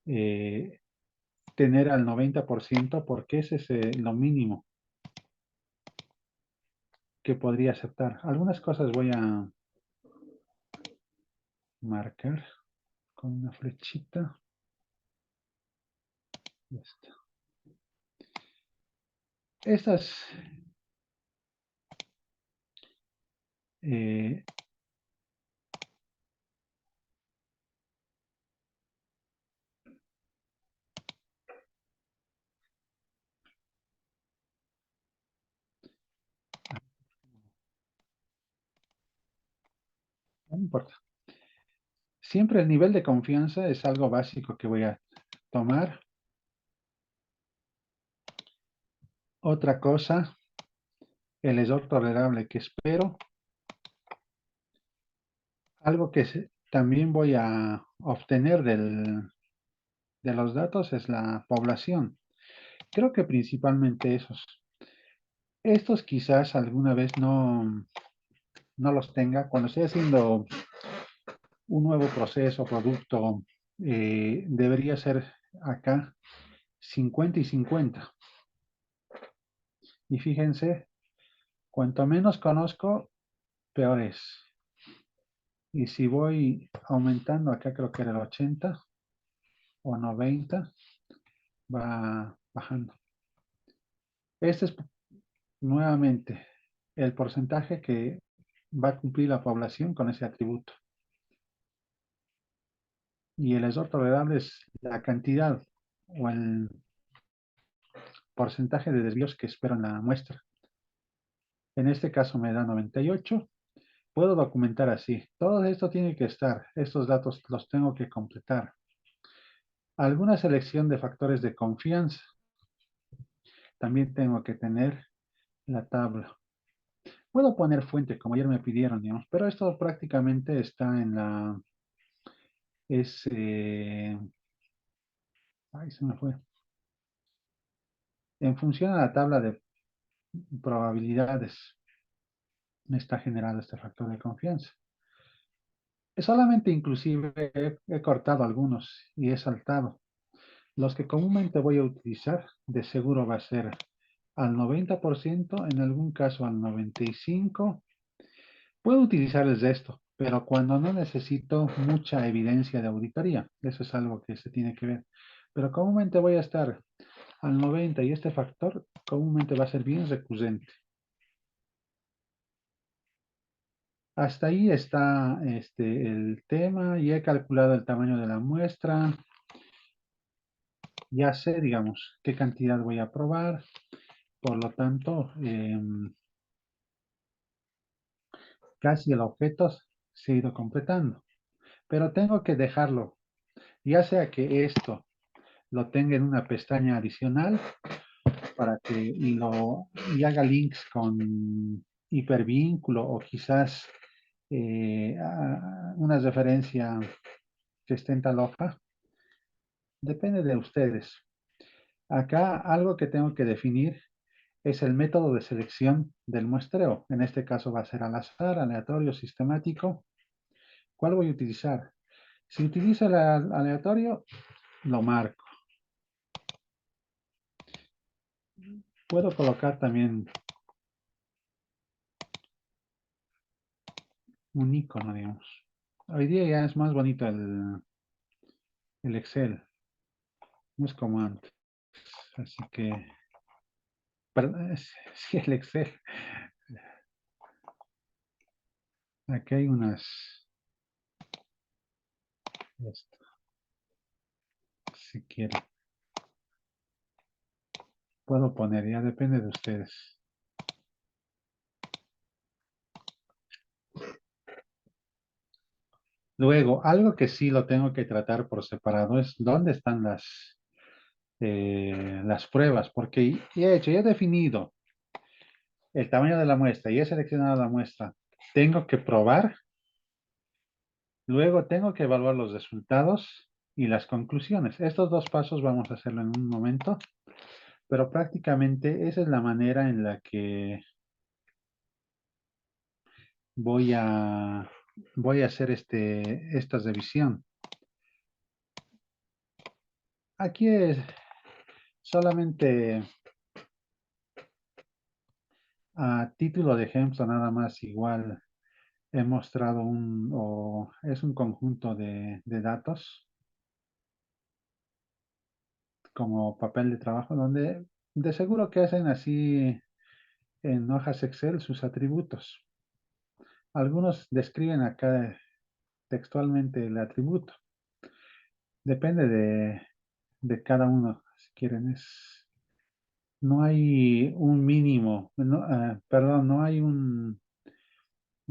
eh, tener al 90%, porque ese es lo mínimo que podría aceptar. Algunas cosas voy a marcar con una flechita. Esta. Estas no importa. Siempre el nivel de confianza es algo básico que voy a tomar. Otra cosa, el error tolerable que espero. Algo que también voy a obtener de los datos es la población. Creo que principalmente esos. Estos quizás alguna vez no los tenga. Cuando estoy haciendo un nuevo proceso, producto, debería ser acá 50 y 50. Y fíjense, cuanto menos conozco, peor es. Y si voy aumentando, acá creo que era el 80 o 90, va bajando. Este es nuevamente el porcentaje que va a cumplir la población con ese atributo. Y el error tolerable es la cantidad o el porcentaje de desvíos que espero en la muestra. En este caso me da 98. Puedo documentar así. Todo esto tiene que estar. Estos datos los tengo que completar. Alguna selección de factores de confianza. También tengo que tener la tabla. Puedo poner fuente, como ayer me pidieron, digamos, pero esto prácticamente está en la... Ay, se me fue. En función a la tabla de probabilidades, me está generando este factor de confianza. Solamente inclusive he cortado algunos y he saltado. Los que comúnmente voy a utilizar, de seguro va a ser al 90%, en algún caso al 95%. Puedo utilizar el resto, pero cuando no necesito mucha evidencia de auditoría, eso es algo que se tiene que ver. Pero comúnmente voy a estar al 90% y este factor comúnmente va a ser bien recurrente. Hasta ahí está el tema y he calculado el tamaño de la muestra. Ya sé, digamos, qué cantidad voy a probar. Por lo tanto, casi el objeto se ha ido completando. Pero tengo que dejarlo, ya sea que esto lo tenga en una pestaña adicional para que y haga links con hipervínculo o quizás una referencia que esté en tal hoja. Depende de ustedes. Acá algo que tengo que definir es el método de selección del muestreo. En este caso va a ser al azar, aleatorio, sistemático. ¿Cuál voy a utilizar? Si utilizo el aleatorio, lo marco. Puedo colocar también un icono, digamos. Hoy día ya es más bonito el Excel. No es como antes. Así que, perdón, sí, el Excel. Aquí hay unas, esto, si quiero. Puedo poner, ya depende de ustedes. Luego, algo que sí lo tengo que tratar por separado es dónde están las pruebas, porque ya he definido el tamaño de la muestra y he seleccionado la muestra. Tengo que probar, luego tengo que evaluar los resultados y las conclusiones. Estos dos pasos vamos a hacerlo en un momento, pero prácticamente esa es la manera en la que voy a, voy a hacer esta revisión. Aquí es solamente a título de ejemplo, nada más igual he mostrado es un conjunto de datos como papel de trabajo donde de seguro que hacen así en hojas Excel sus atributos. Algunos describen acá textualmente el atributo. Depende de cada uno, si quieren. No hay un mínimo, perdón, no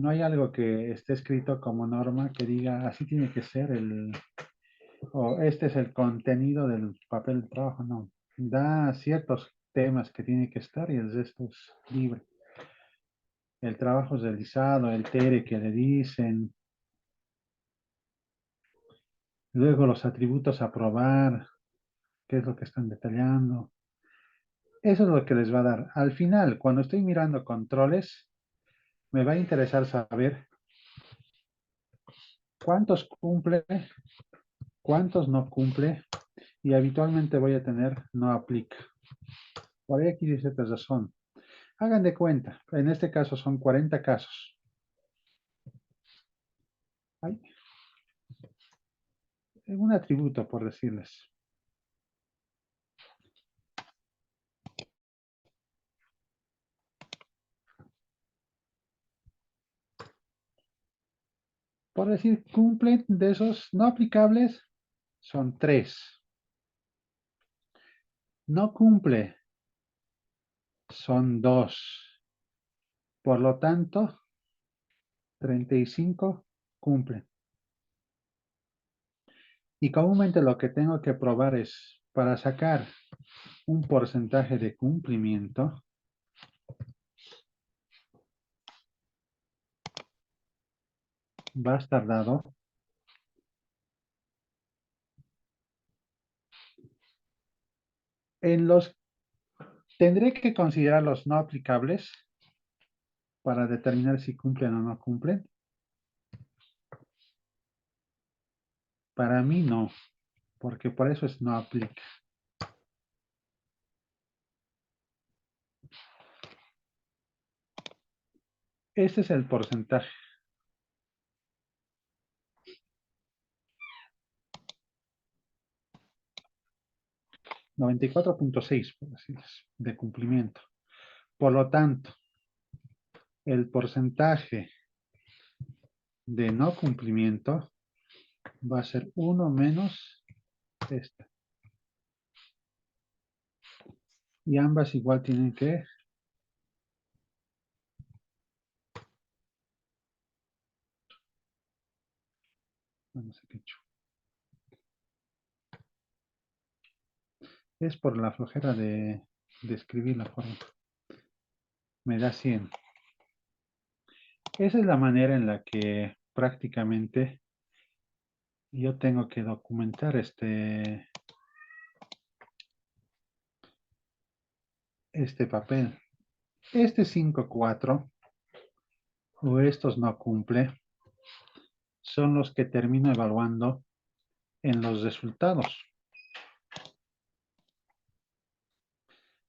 hay algo que esté escrito como norma que diga así tiene que ser o este es el contenido del papel de trabajo, no. Da ciertos temas que tiene que estar y el resto es libre. El trabajo realizado, el TERE que le dicen, luego los atributos a probar, qué es lo que están detallando. Eso es lo que les va a dar. Al final, cuando estoy mirando controles, me va a interesar saber cuántos cumple, cuántos no cumple, y habitualmente voy a tener no aplica. Por ahí aquí dice razón. Hagan de cuenta, en este caso son 40 casos. Hay un atributo, por decirles. Por decir, cumplen de esos no aplicables, son 3. No cumple, son 2. Por lo tanto, 35 cumplen. Y comúnmente lo que tengo que probar es, para sacar un porcentaje de cumplimiento, va a estar dado en los, tendré que considerar los no aplicables para determinar si cumplen o no cumplen. Para mí no, porque por eso es no aplica. Este es el porcentaje. 94.6, por decirles, de cumplimiento. Por lo tanto, el porcentaje de no cumplimiento va a ser 1 menos esta. Y ambas igual tienen que... No sé qué he hecho. Es por la flojera de escribir la forma. Me da 100. Esa es la manera en la que prácticamente yo tengo que documentar este papel. Este 5.4 o estos no cumple son los que termino evaluando en los resultados.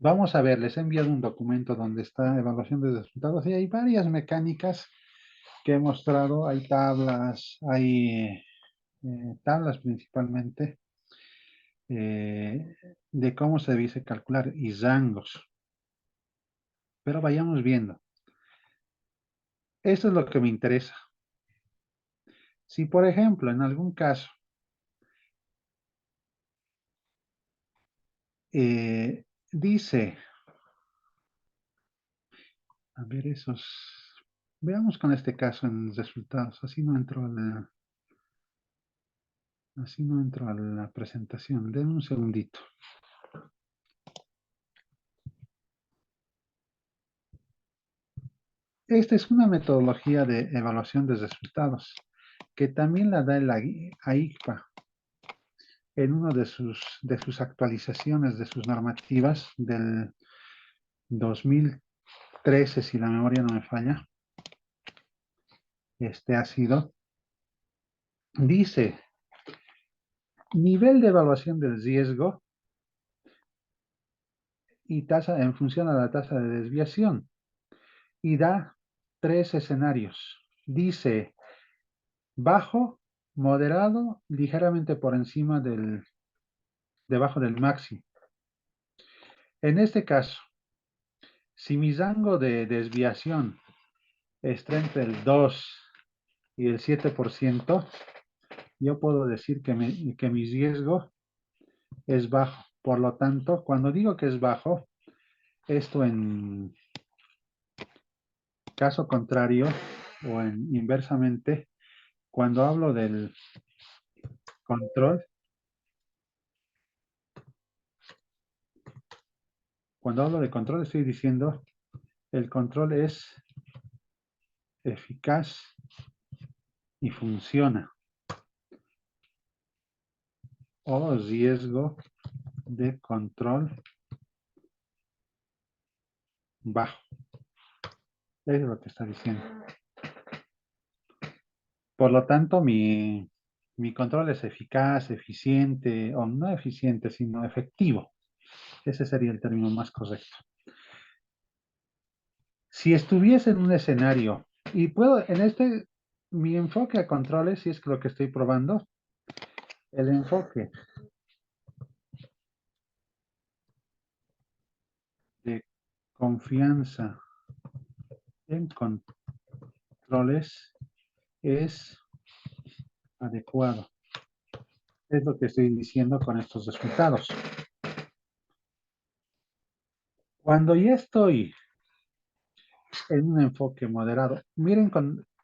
Vamos a ver, les he enviado un documento donde está evaluación de resultados y hay varias mecánicas que he mostrado. Hay tablas, hay tablas principalmente de cómo se debe calcular y rangos. Pero vayamos viendo. Esto es lo que me interesa. Si, por ejemplo, en algún caso dice, a ver, veamos con este caso en resultados, así no entro a la presentación. Denme un segundito. Esta es una metodología de evaluación de resultados que también la da el AICPA en una de sus actualizaciones de sus normativas del 2013, si la memoria no me falla. Ha sido, dice, nivel de evaluación del riesgo y tasa en función a la tasa de desviación. Y da 3 escenarios. Dice, bajo, moderado, ligeramente por encima debajo del máximo. En este caso, si mi rango de desviación está entre el 2 y el 7%, yo puedo decir que mi riesgo es bajo. Por lo tanto, cuando digo que es bajo, esto en caso contrario o inversamente, cuando hablo del control, cuando hablo de control estoy diciendo el control es eficaz y funciona. O riesgo de control bajo. Eso es lo que está diciendo. Por lo tanto, mi control es eficaz, eficiente, o no eficiente, sino efectivo. Ese sería el término más correcto. Si estuviese en un escenario, y puedo, mi enfoque a controles, si es que lo que estoy probando, el enfoque de confianza en controles es adecuado. Es lo que estoy diciendo con estos resultados. Cuando ya estoy en un enfoque moderado, miren,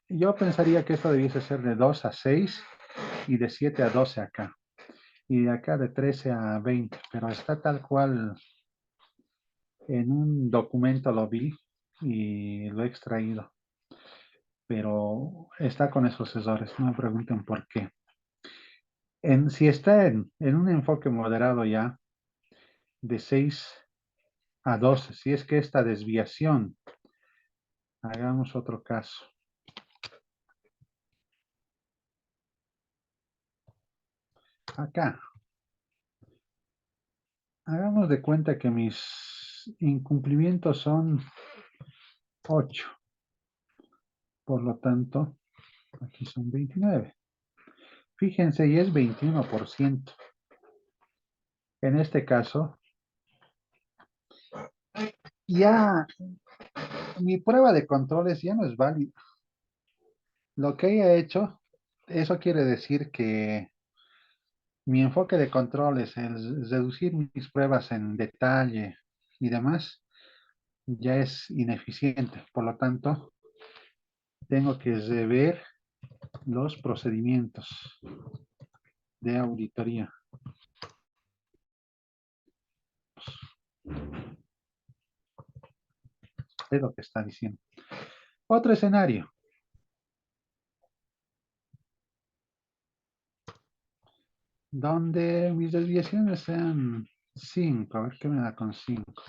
yo pensaría que esto debiese ser de 2 a 6 y de 7 a 12 acá. Y de acá de 13 a 20, pero está tal cual en un documento lo vi y lo he extraído. Pero está con esos errores, no me pregunten por qué. Si está en un enfoque moderado ya, de 6 a 12, si es que esta desviación, hagamos otro caso. Acá, hagamos de cuenta que mis incumplimientos son 8. Por lo tanto, aquí son 29. Fíjense, y es 21%. En este caso, ya mi prueba de controles ya no es válida. Lo que haya hecho, eso quiere decir que mi enfoque de control es el reducir mis pruebas en detalle y demás, ya es ineficiente. Por lo tanto, tengo que rever los procedimientos de auditoría. Es lo que está diciendo. Otro escenario, donde mis desviaciones sean 5. A ver qué me da con 5.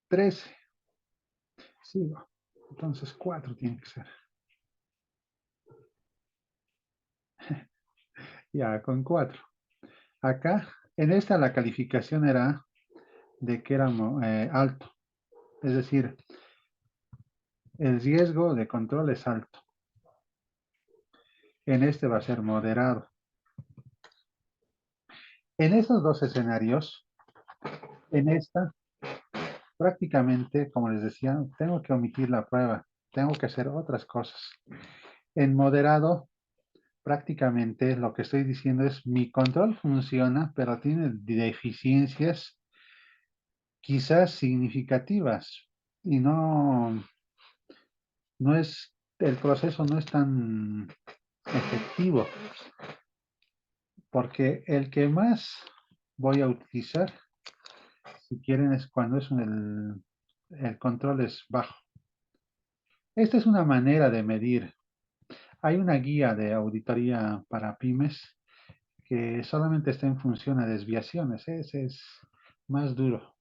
13. Sigo. Entonces 4 tiene que ser. Ya, con 4. Acá, en esta la calificación era de que era alto. Es decir, el riesgo de control es alto. En este va a ser moderado. En esos dos escenarios, en esta, prácticamente, como les decía, tengo que omitir la prueba. Tengo que hacer otras cosas. En moderado, prácticamente lo que estoy diciendo es mi control funciona, pero tiene deficiencias quizás significativas y no es, el proceso no es tan efectivo, porque el que más voy a utilizar, si quieren, es cuando el control es bajo. Esta es una manera de medir. Hay una guía de auditoría para pymes que solamente está en función a desviaciones. Ese es más duro,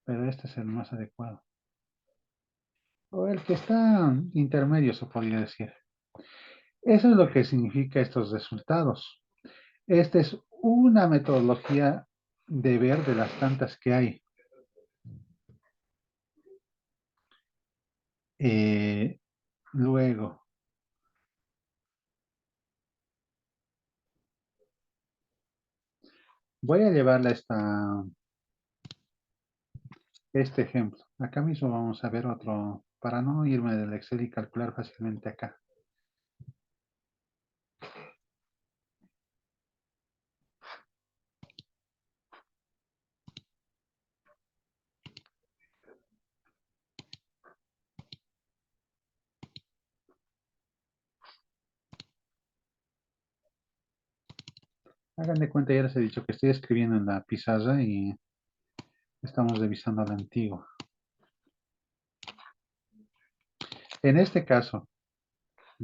pero este es el más adecuado. O el que está intermedio, se podría decir. Eso es lo que significa estos resultados. Esta es una metodología de ver de las tantas que hay. Luego, voy a llevarle este ejemplo. Acá mismo vamos a ver otro, para no irme del Excel y calcular fácilmente acá. Hagan de cuenta, ya les he dicho que estoy escribiendo en la pizarra y estamos revisando la antigua. En este caso,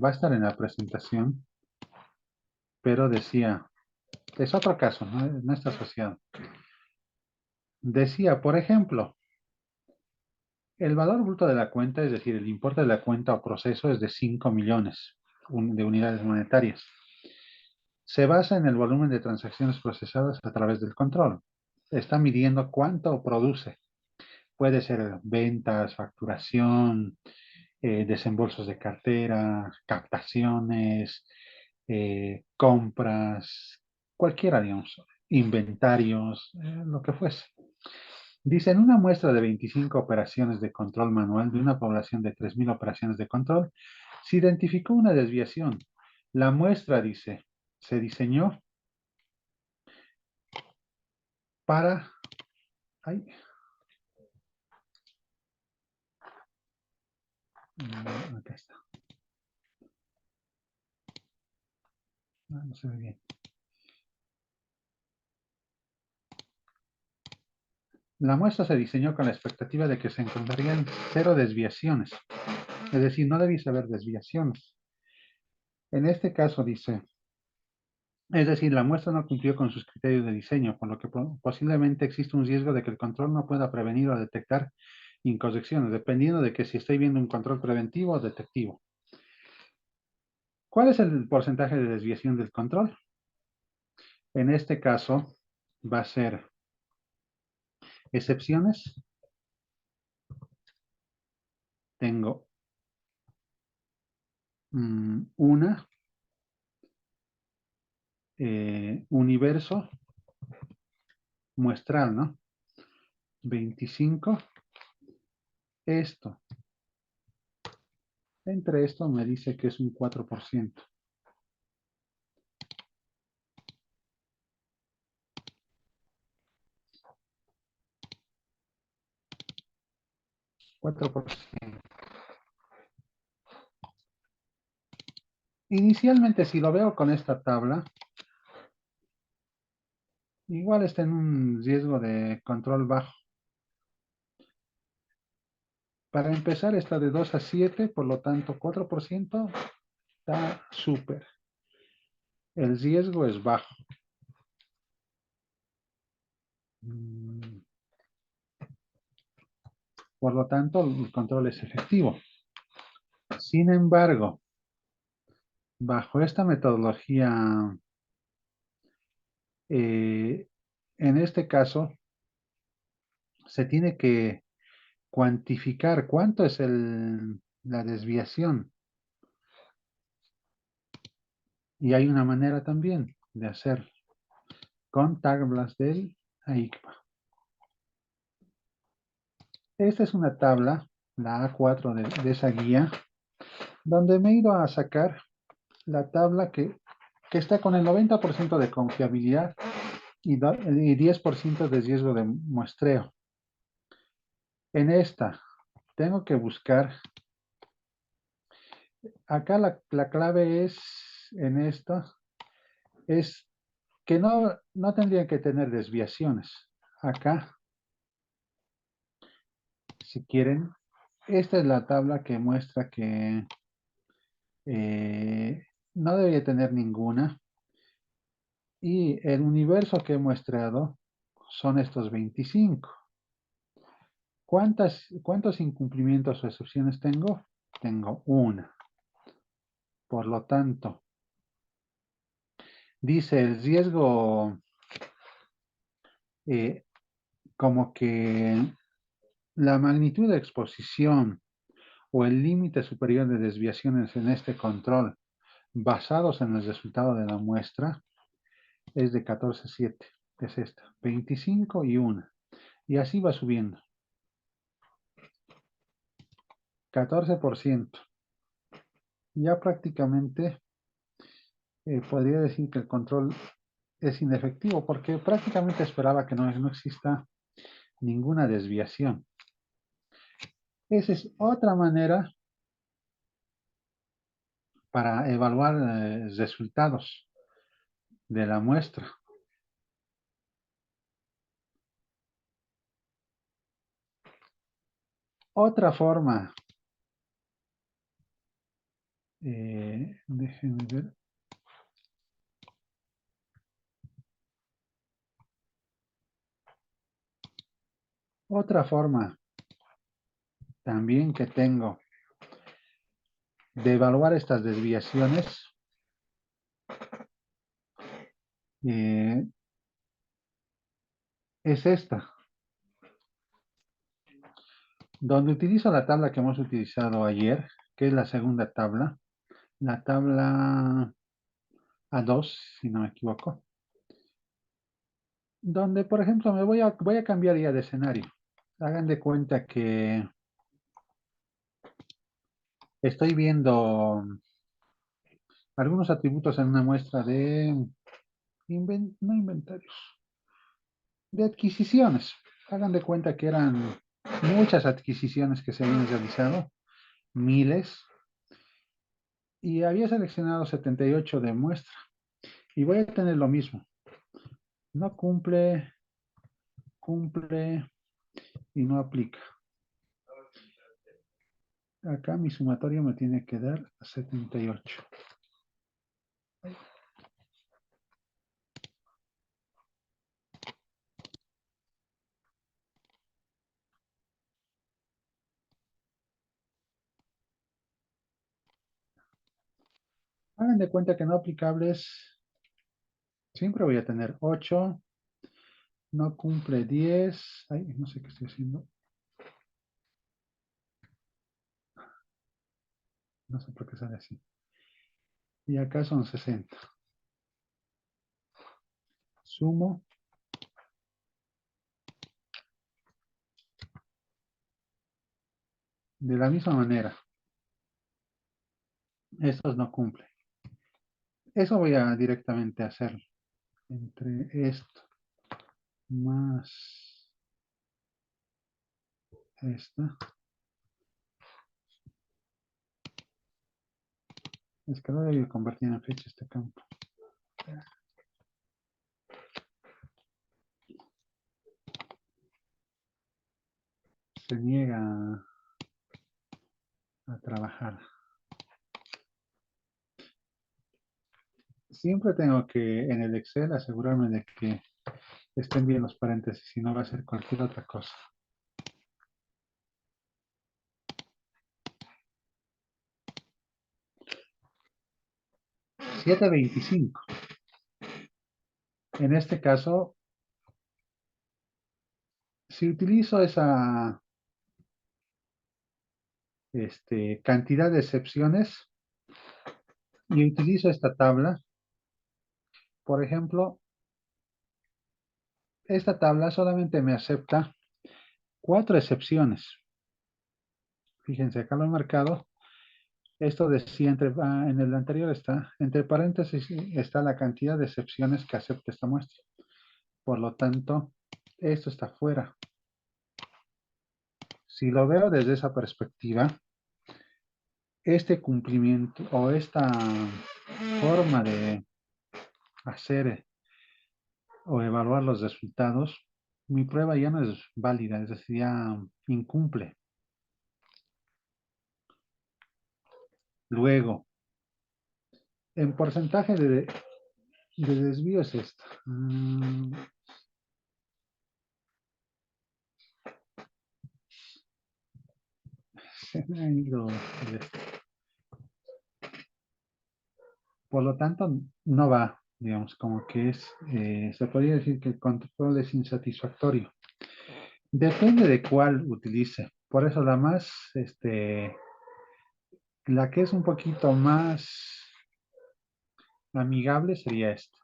va a estar en la presentación, pero decía, es otro caso, no está asociado. Decía, por ejemplo, el valor bruto de la cuenta, es decir, el importe de la cuenta o proceso es de 5 millones de unidades monetarias. Se basa en el volumen de transacciones procesadas a través del control. Está midiendo cuánto produce. Puede ser ventas, facturación, desembolsos de cartera, captaciones, compras, cualquiera, digamos, inventarios, lo que fuese. Dice, en una muestra de 25 operaciones de control manual de una población de 3.000 operaciones de control, se identificó una desviación. La muestra, dice, se diseñó para... Ay, acá está. No se ve bien. La muestra se diseñó con la expectativa de que se encontrarían 0 desviaciones. Es decir, no debiese haber desviaciones. En este caso dice, es decir, la muestra no cumplió con sus criterios de diseño, por lo que posiblemente existe un riesgo de que el control no pueda prevenir o detectar incorrecciones, dependiendo de que si estoy viendo un control preventivo o detectivo. ¿Cuál es el porcentaje de desviación del control? En este caso va a ser excepciones. Tengo una, universo muestral, ¿no? 25. Esto. Entre esto me dice que es un 4%. 4%. Inicialmente, si lo veo con esta tabla, igual está en un riesgo de control bajo. Para empezar está de 2 a 7, por lo tanto 4% está súper. El riesgo es bajo. Por lo tanto, el control es efectivo. Sin embargo, bajo esta metodología, en este caso, se tiene que cuantificar cuánto es la desviación. Y hay una manera también de hacerlo con tablas del AICPA. Esta es una tabla, la A4 de esa guía, donde me he ido a sacar la tabla que está con el 90% de confiabilidad y 10% de riesgo de muestreo. En esta tengo que buscar, acá la clave es, en esto, es que no tendrían que tener desviaciones. Acá, si quieren, esta es la tabla que muestra que no debería tener ninguna. Y el universo que he muestrado son estos 25. ¿Cuántos incumplimientos o excepciones tengo? Tengo una. Por lo tanto, dice el riesgo como que la magnitud de exposición o el límite superior de desviaciones en este control basados en el resultado de la muestra es de 14,7. Es esta, 25 y 1. Y así va subiendo. 14%. Ya prácticamente podría decir que el control es inefectivo porque prácticamente esperaba que no exista ninguna desviación. Esa es otra manera para evaluar resultados de la muestra. Otra forma, déjenme ver. Otra forma también que tengo de evaluar estas desviaciones es esta, donde utilizo la tabla que hemos utilizado ayer, que es la segunda tabla, la tabla A2, si no me equivoco, donde, por ejemplo, voy a cambiar ya de escenario. Hagan de cuenta que estoy viendo algunos atributos en una muestra de, no inventarios, de adquisiciones. Hagan de cuenta que eran muchas adquisiciones que se habían realizado, miles, y había seleccionado 78 de muestra. Y voy a tener lo mismo. No cumple, cumple y no aplica. Acá mi sumatorio me tiene que dar 78. Hagan de cuenta que no aplicables, siempre voy a tener 8, no cumple 10, ay, no sé qué estoy haciendo, no sé por qué sale así. Y acá son 60. Sumo. De la misma manera, estos no cumplen. Eso voy a directamente hacer entre esto más esta. Es que lo debo convertir en fecha este campo. Se niega a trabajar. Siempre tengo que en el Excel asegurarme de que estén bien los paréntesis, si no va a ser cualquier otra cosa. 7.25. En este caso, si utilizo esa cantidad de excepciones y utilizo esta tabla, por ejemplo, esta tabla solamente me acepta 4 excepciones. Fíjense, acá lo he marcado. Esto decía, en el anterior está, entre paréntesis está la cantidad de excepciones que acepta esta muestra. Por lo tanto, esto está fuera. Si lo veo desde esa perspectiva, este cumplimiento o esta forma de hacer o evaluar los resultados, mi prueba ya no es válida, es decir, ya incumple. Luego, en porcentaje de desvío es esto. Se me ha ido por lo tanto, no va, digamos, como que es, se podría decir que el control es insatisfactorio. Depende de cuál utilice. Por eso la más, la que es un poquito más amigable sería esta.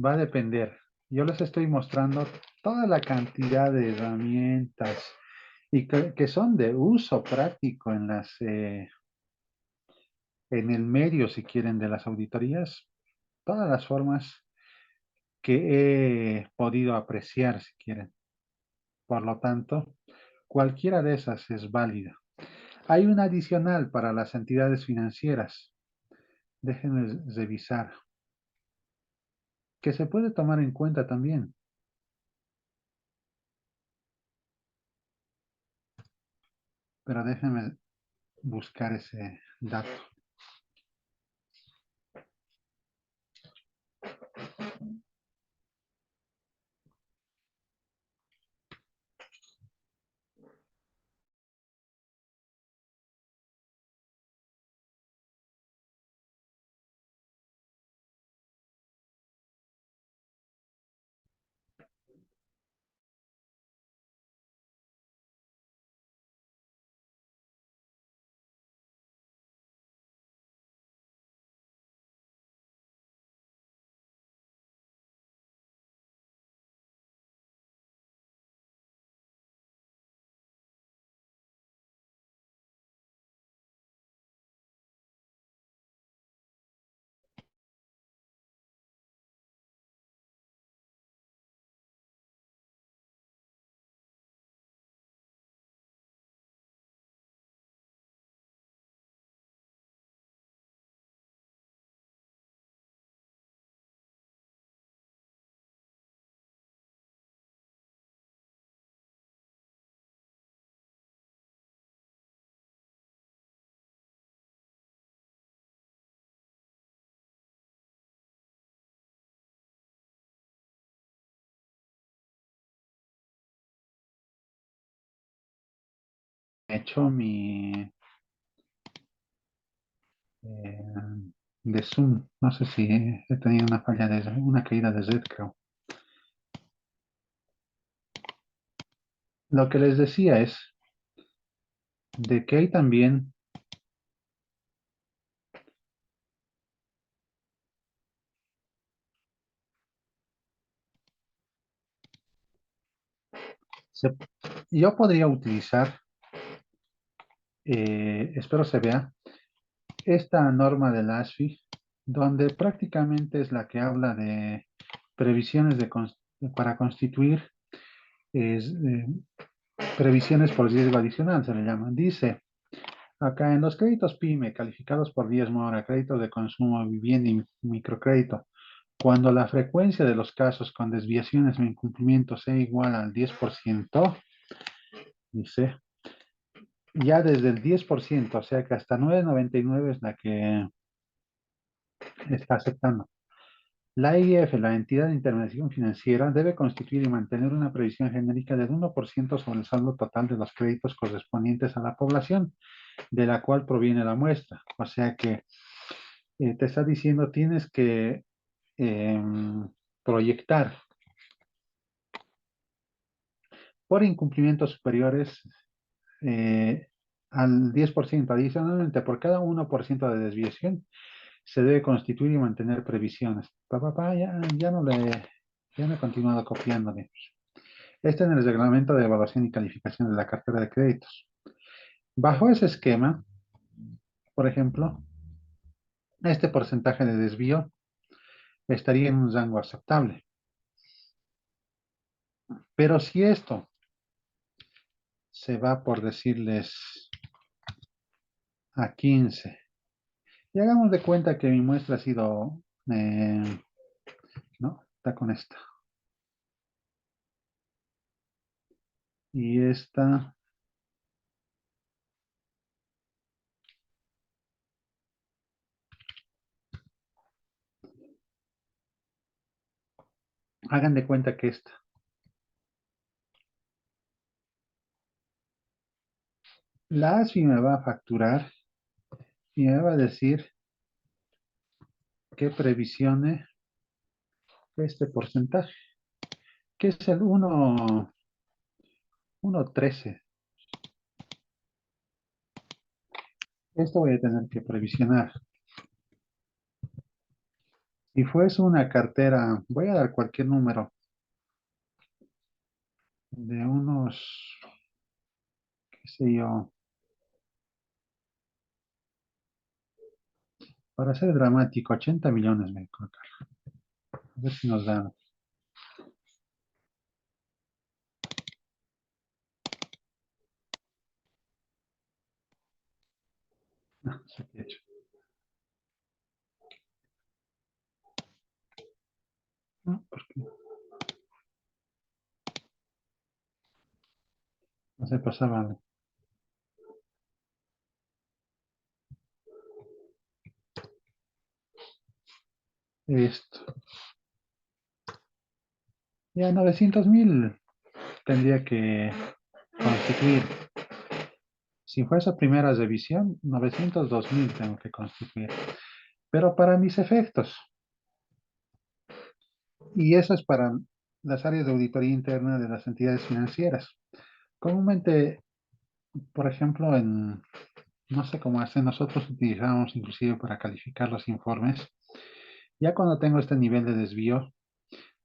Va a depender. Yo les estoy mostrando toda la cantidad de herramientas y que son de uso práctico en en el medio, si quieren, de las auditorías. Todas las formas que he podido apreciar, si quieren. Por lo tanto, cualquiera de esas es válida. Hay una adicional para las entidades financieras. Déjenme revisar. Que se puede tomar en cuenta también. Pero déjenme buscar ese dato. He hecho mi de Zoom. No sé si he tenido una falla una caída de red, creo. Lo que les decía es de que hay también se yo podría utilizar, espero se vea, esta norma del ASFI, donde prácticamente es la que habla de previsiones para constituir es, previsiones por riesgo adicional, se le llaman. Dice, acá en los créditos PYME calificados por 10 mora, créditos de consumo, vivienda y microcrédito, cuando la frecuencia de los casos con desviaciones o incumplimientos sea igual al 10%, dice, ya desde el 10%, o sea que hasta 9,99 es la que está aceptando. La IF, la entidad de intermediación financiera, debe constituir y mantener una previsión genérica del 1% sobre el saldo total de los créditos correspondientes a la población de la cual proviene la muestra. O sea que te está diciendo tienes que eh, proyectar por incumplimientos superiores eh, al 10%. Adicionalmente, por cada 1% de desviación, se debe constituir y mantener previsiones. Ya no he continuado copiándole. Este en el reglamento de evaluación y calificación de la cartera de créditos. Bajo ese esquema, por ejemplo, este porcentaje de desvío estaría en un rango aceptable. Pero si esto se va por decirles a 15, y hagamos de cuenta que mi muestra ha sido, no, está con esta. Y esta, hagan de cuenta que esta. La ASFI me va a facturar y me va a decir que previsione este porcentaje, que es el 1,13. Esto voy a tener que previsionar. Si fuese una cartera, voy a dar cualquier número de unos, qué sé yo, para ser dramático, 80 millones me colocar. A ver si nos dan. No, hecho. No, porque no se pasaba esto. Ya 900,000 tendría que constituir. Si fuese primera revisión, 902,000 tengo que constituir. Pero para mis efectos, y eso es para las áreas de auditoría interna de las entidades financieras. Comúnmente, por ejemplo, no sé cómo hacer, nosotros utilizamos inclusive para calificar los informes. Ya cuando tengo este nivel de desvío,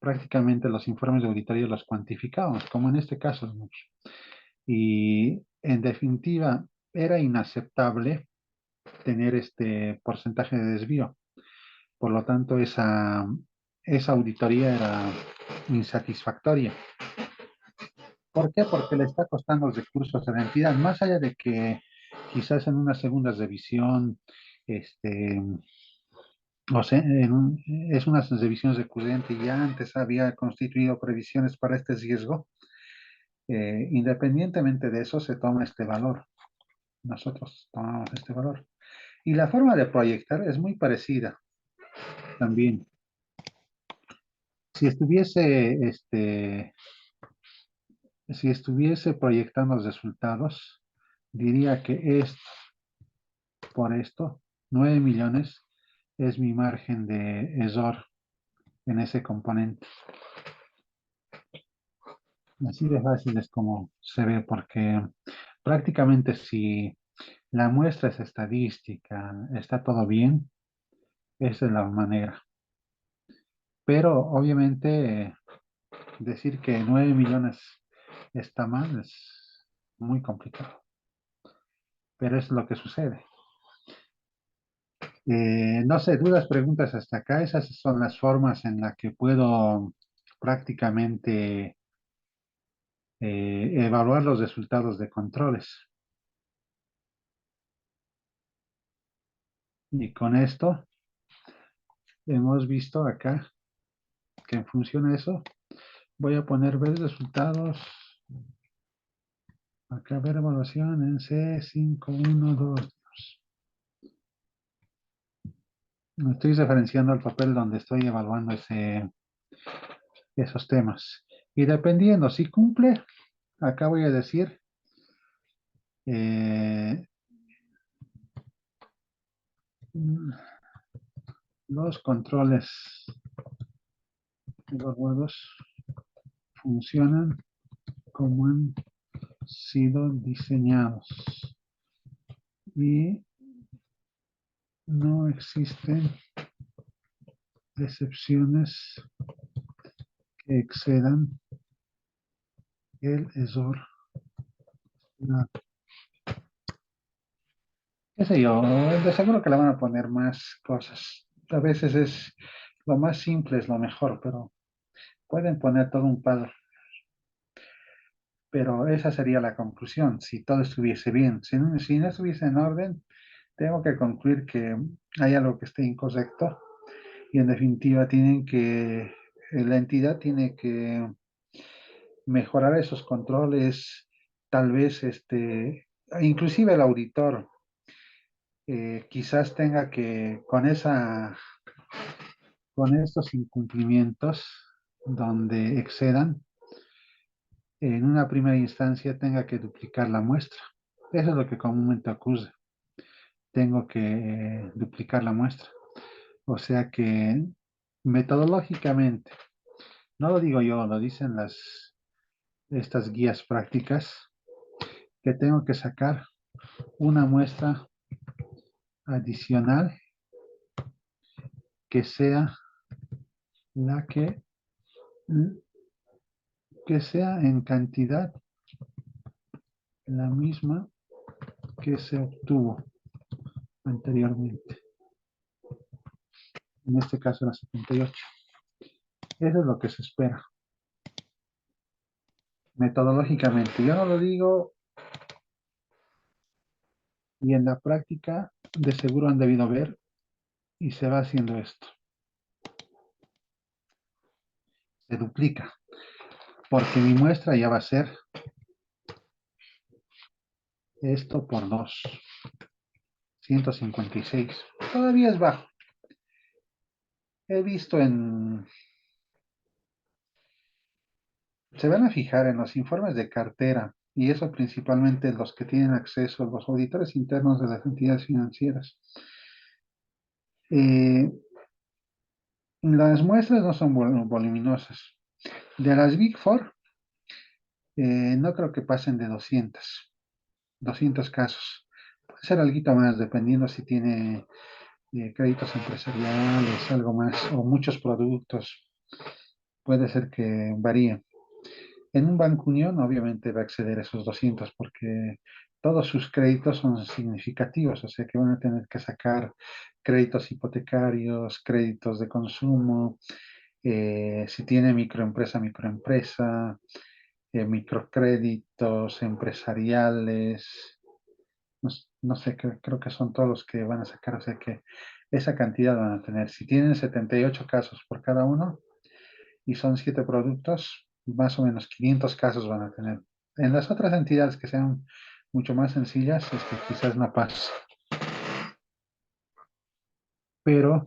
prácticamente los informes de auditoría los cuantificamos, como en este caso. Y en definitiva, era inaceptable tener este porcentaje de desvío. Por lo tanto, esa auditoría era insatisfactoria. ¿Por qué? Porque le está costando recursos a la entidad, más allá de que quizás en una segunda revisión, este, o sea, es una revisión recurrente y ya antes había constituido previsiones para este riesgo. Independientemente de eso, se toma este valor. Nosotros tomamos este valor. Y la forma de proyectar es muy parecida también. Si si estuviese proyectando los resultados, diría que por esto, 9 millones es mi margen de error en ese componente. Así de fácil es como se ve, porque prácticamente si la muestra es estadística, está todo bien, esa es la manera. Pero obviamente decir que 9 millones está mal, es muy complicado. Pero es lo que sucede. No sé, dudas, preguntas hasta acá. Esas son las formas en las que puedo prácticamente evaluar los resultados de controles. Y con esto hemos visto acá que en función de eso voy a poner ver resultados. Acá ver evaluación en C512. Me estoy referenciando al papel donde estoy evaluando esos temas. Y dependiendo si cumple, acá voy a decir eh, los controles evaluados funcionan como han sido diseñados y no existen excepciones que excedan el error. Qué sé yo, de seguro que le van a poner más cosas. A veces es lo más simple, es lo mejor, pero pueden poner todo un par. Pero esa sería la conclusión, si todo estuviese bien. Si no estuviese en orden, tengo que concluir que hay algo que esté incorrecto y en definitiva la entidad tiene que mejorar esos controles, tal vez inclusive el auditor quizás tenga que con estos incumplimientos donde excedan, en una primera instancia tenga que duplicar la muestra. Eso es lo que comúnmente ocurre. Tengo que duplicar la muestra. O sea que metodológicamente, no lo digo yo, lo dicen estas guías prácticas, que tengo que sacar una muestra adicional que sea la que sea en cantidad la misma que se obtuvo anteriormente. En este caso era 78. Eso es lo que se espera. Metodológicamente, yo no lo digo y en la práctica de seguro han debido ver y se va haciendo esto. Se duplica, porque mi muestra ya va a ser esto por 2, 156. Todavía es bajo. He visto se van a fijar en los informes de cartera, y eso principalmente los que tienen acceso, los auditores internos de las entidades financieras. Eh, las muestras no son voluminosas. De las Big Four, no creo que pasen de 200 casos. Puede ser algo más, dependiendo si tiene créditos empresariales, algo más, o muchos productos. Puede ser que varíe. En un Banco Unión, obviamente, va a exceder esos 200 porque todos sus créditos son significativos, o sea que van a tener que sacar créditos hipotecarios, créditos de consumo, si tiene microempresa, microcréditos empresariales, no sé, creo que son todos los que van a sacar, o sea que esa cantidad van a tener. Si tienen 78 casos por cada uno y son 7 productos, más o menos 500 casos van a tener. En las otras entidades que sean mucho más sencillas, quizás no pase. Pero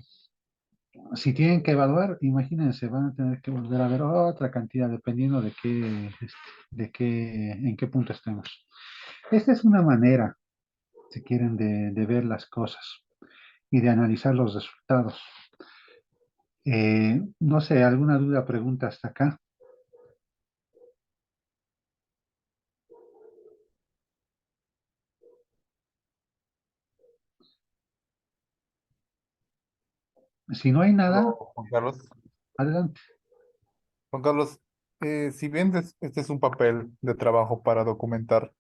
si tienen que evaluar, imagínense, van a tener que volver a ver otra cantidad dependiendo en qué punto estemos. Esta es una manera, si quieren, de ver las cosas y de analizar los resultados. No sé, ¿alguna duda, pregunta hasta acá? Si no hay nada, Juan Carlos. adelante. Juan Carlos, Si bien este es un papel de trabajo para documentar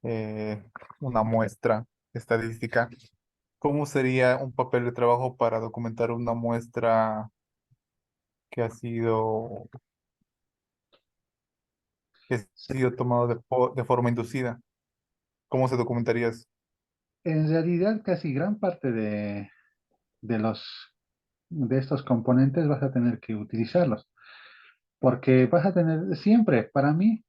eh, una muestra estadística, ¿cómo sería un papel de trabajo para documentar una muestra que ha sido, que ha sido tomada de forma inducida? ¿Cómo se documentaría eso? En realidad, casi gran parte de los, de estos componentes vas a tener que utilizarlos, porque vas a tener siempre, para mí,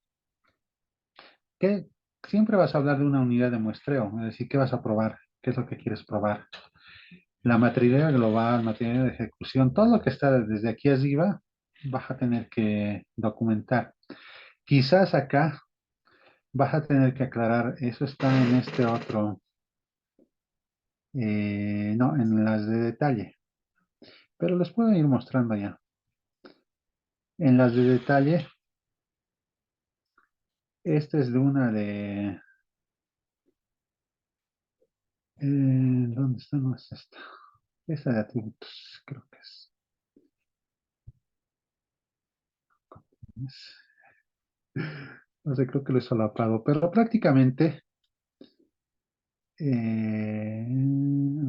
que siempre vas a hablar de una unidad de muestreo, es decir, ¿qué vas a probar? ¿Qué es lo que quieres probar? La materialidad global, materialidad de ejecución, todo lo que está desde aquí arriba, vas a tener que documentar. Quizás acá vas a tener que aclarar, eso está en este otro, no, en las de detalle, pero les puedo ir mostrando ya. En las de detalle, esta es de una de, ¿dónde está? No es esta. Esta de atributos, creo que es. No sé, creo que lo he solapado, pero prácticamente, a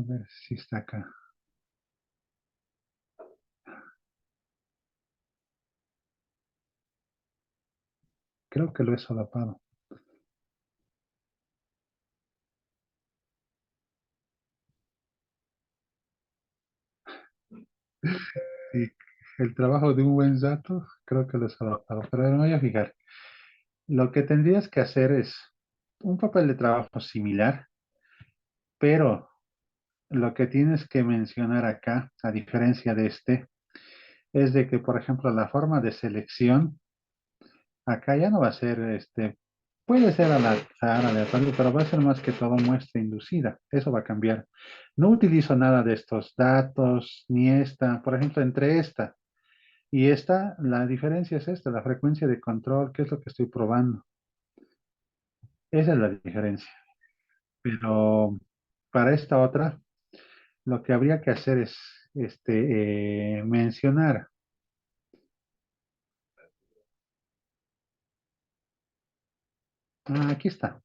ver si está acá. Creo que lo he solapado. Sí, el trabajo de un buen dato, creo que lo he solapado, pero me voy a fijar. Lo que tendrías que hacer es un papel de trabajo similar, pero lo que tienes que mencionar acá, a diferencia de este, es de que, por ejemplo, la forma de selección, acá ya no va a ser, puede ser al azar, aleatorio, pero va a ser más que todo muestra inducida. Eso va a cambiar. No utilizo nada de estos datos, ni esta, por ejemplo, entre esta y esta, la diferencia es esta, la frecuencia de control, que es lo que estoy probando. Esa es la diferencia. Pero para esta otra, lo que habría que hacer es mencionar. Ah, aquí está,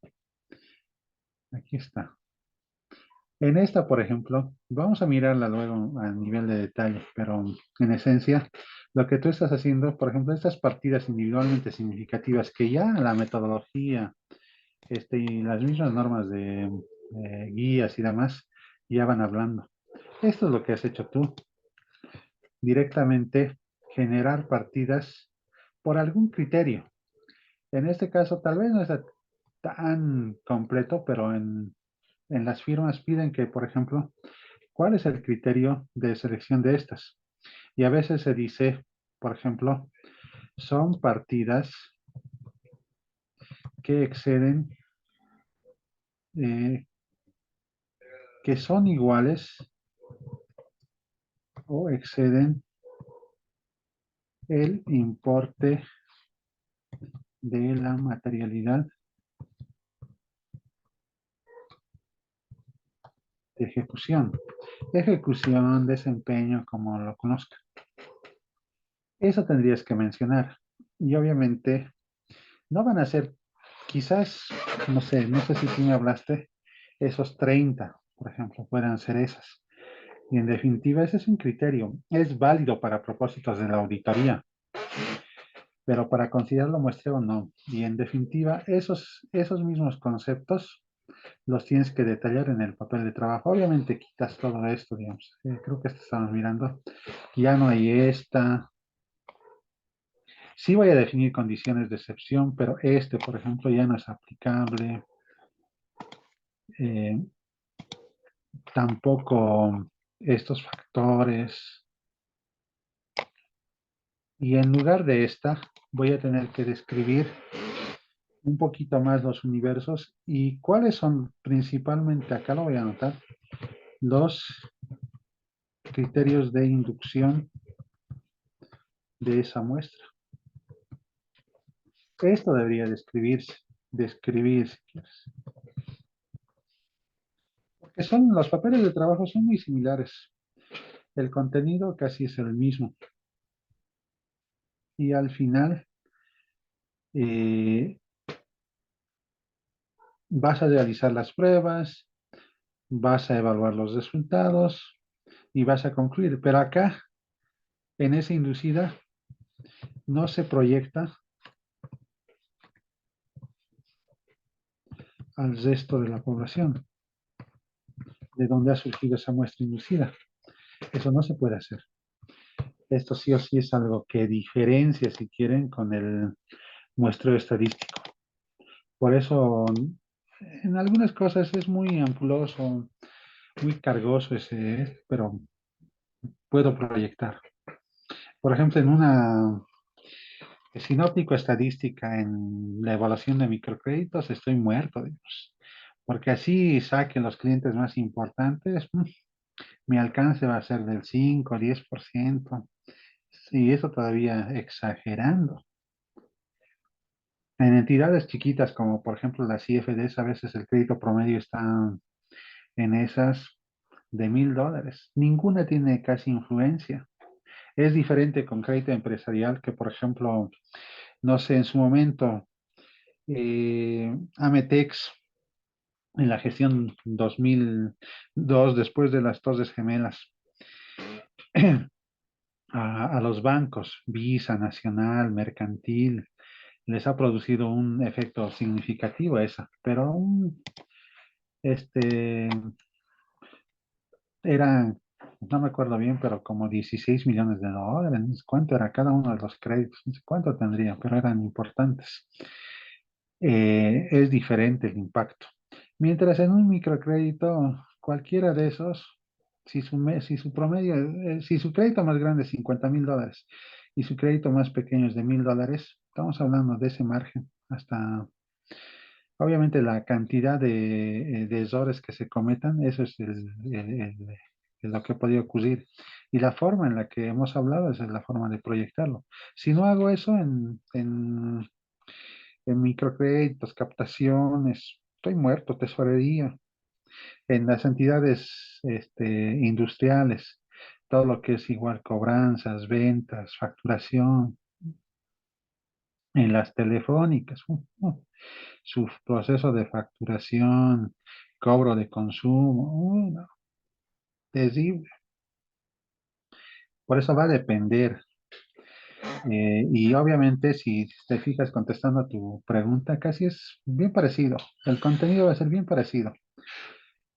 aquí está. En esta, por ejemplo, vamos a mirarla luego a nivel de detalle, pero en esencia, lo que tú estás haciendo, por ejemplo, estas partidas individualmente significativas que ya la metodología y las mismas normas de guías y demás ya van hablando. Esto es lo que has hecho tú, directamente generar partidas por algún criterio. En este caso, tal vez no está tan completo, pero en las firmas piden que, por ejemplo, ¿cuál es el criterio de selección de estas? Y a veces se dice, por ejemplo, son partidas que exceden, eh, que son iguales o exceden el importe de la materialidad de ejecución, desempeño, como lo conozca. Eso tendrías que mencionar. Y obviamente no van a ser, quizás, no sé si tú me hablaste, esos 30 por ejemplo, puedan ser esas. Y en definitiva, ese es un criterio. Es válido para propósitos de la auditoría, pero para considerarlo muestreo no. Y en definitiva, esos mismos conceptos los tienes que detallar en el papel de trabajo. Obviamente quitas todo esto, digamos. Creo que esto estamos mirando. Ya no hay esta. Sí voy a definir condiciones de excepción, pero por ejemplo, ya no es aplicable. Eh, tampoco estos factores. Y en lugar de esta, voy a tener que describir un poquito más los universos y cuáles son principalmente, acá lo voy a anotar, los criterios de inducción de esa muestra. Esto debería describir si quieres. Porque los papeles de trabajo son muy similares. El contenido casi es el mismo. y al final eh, vas a realizar las pruebas, vas a evaluar los resultados y vas a concluir. Pero acá, en esa inducida, no se proyecta al resto de la población de donde ha surgido esa muestra inducida. Eso no se puede hacer. Esto sí o sí es algo que diferencia, si quieren, con el muestreo estadístico. Por eso, en algunas cosas es muy ampuloso, muy cargoso ese, pero puedo proyectar. Por ejemplo, en una sinóptico estadística en la evaluación de microcréditos, estoy muerto, Dios. Porque así saquen los clientes más importantes, mi alcance va a ser del 5, 10%. Y eso todavía exagerando. En entidades chiquitas como por ejemplo las CFDs, a veces el crédito promedio está en esas de $1,000. Ninguna tiene casi influencia. Es diferente con crédito empresarial que, por ejemplo, no sé, en su momento, Ametex, en la gestión 2002, después de las Torres Gemelas, a los bancos, Visa, Nacional, Mercantil, les ha producido un efecto significativo esa, pero este, eran, no me acuerdo bien, pero como $16 millones. No sé cuánto era cada uno de los créditos, no sé cuánto tendría, pero eran importantes. Es diferente el impacto. Mientras en un microcrédito, cualquiera de esos, si su promedio, si su crédito más grande es $50,000 y su crédito más pequeño es de $1,000, estamos hablando de ese margen. Hasta, obviamente, la cantidad de errores que se cometan, eso es lo que podría ocurrir. Y la forma en la que hemos hablado, esa es la forma de proyectarlo. Si no hago eso en microcréditos, captaciones, estoy muerto, tesorería, en las entidades industriales, todo lo que es igual cobranzas, ventas, facturación, en las telefónicas, su proceso de facturación, cobro de consumo, no, terrible. Por eso va a depender. Y obviamente, si te fijas contestando a tu pregunta, casi es bien parecido. El contenido va a ser bien parecido.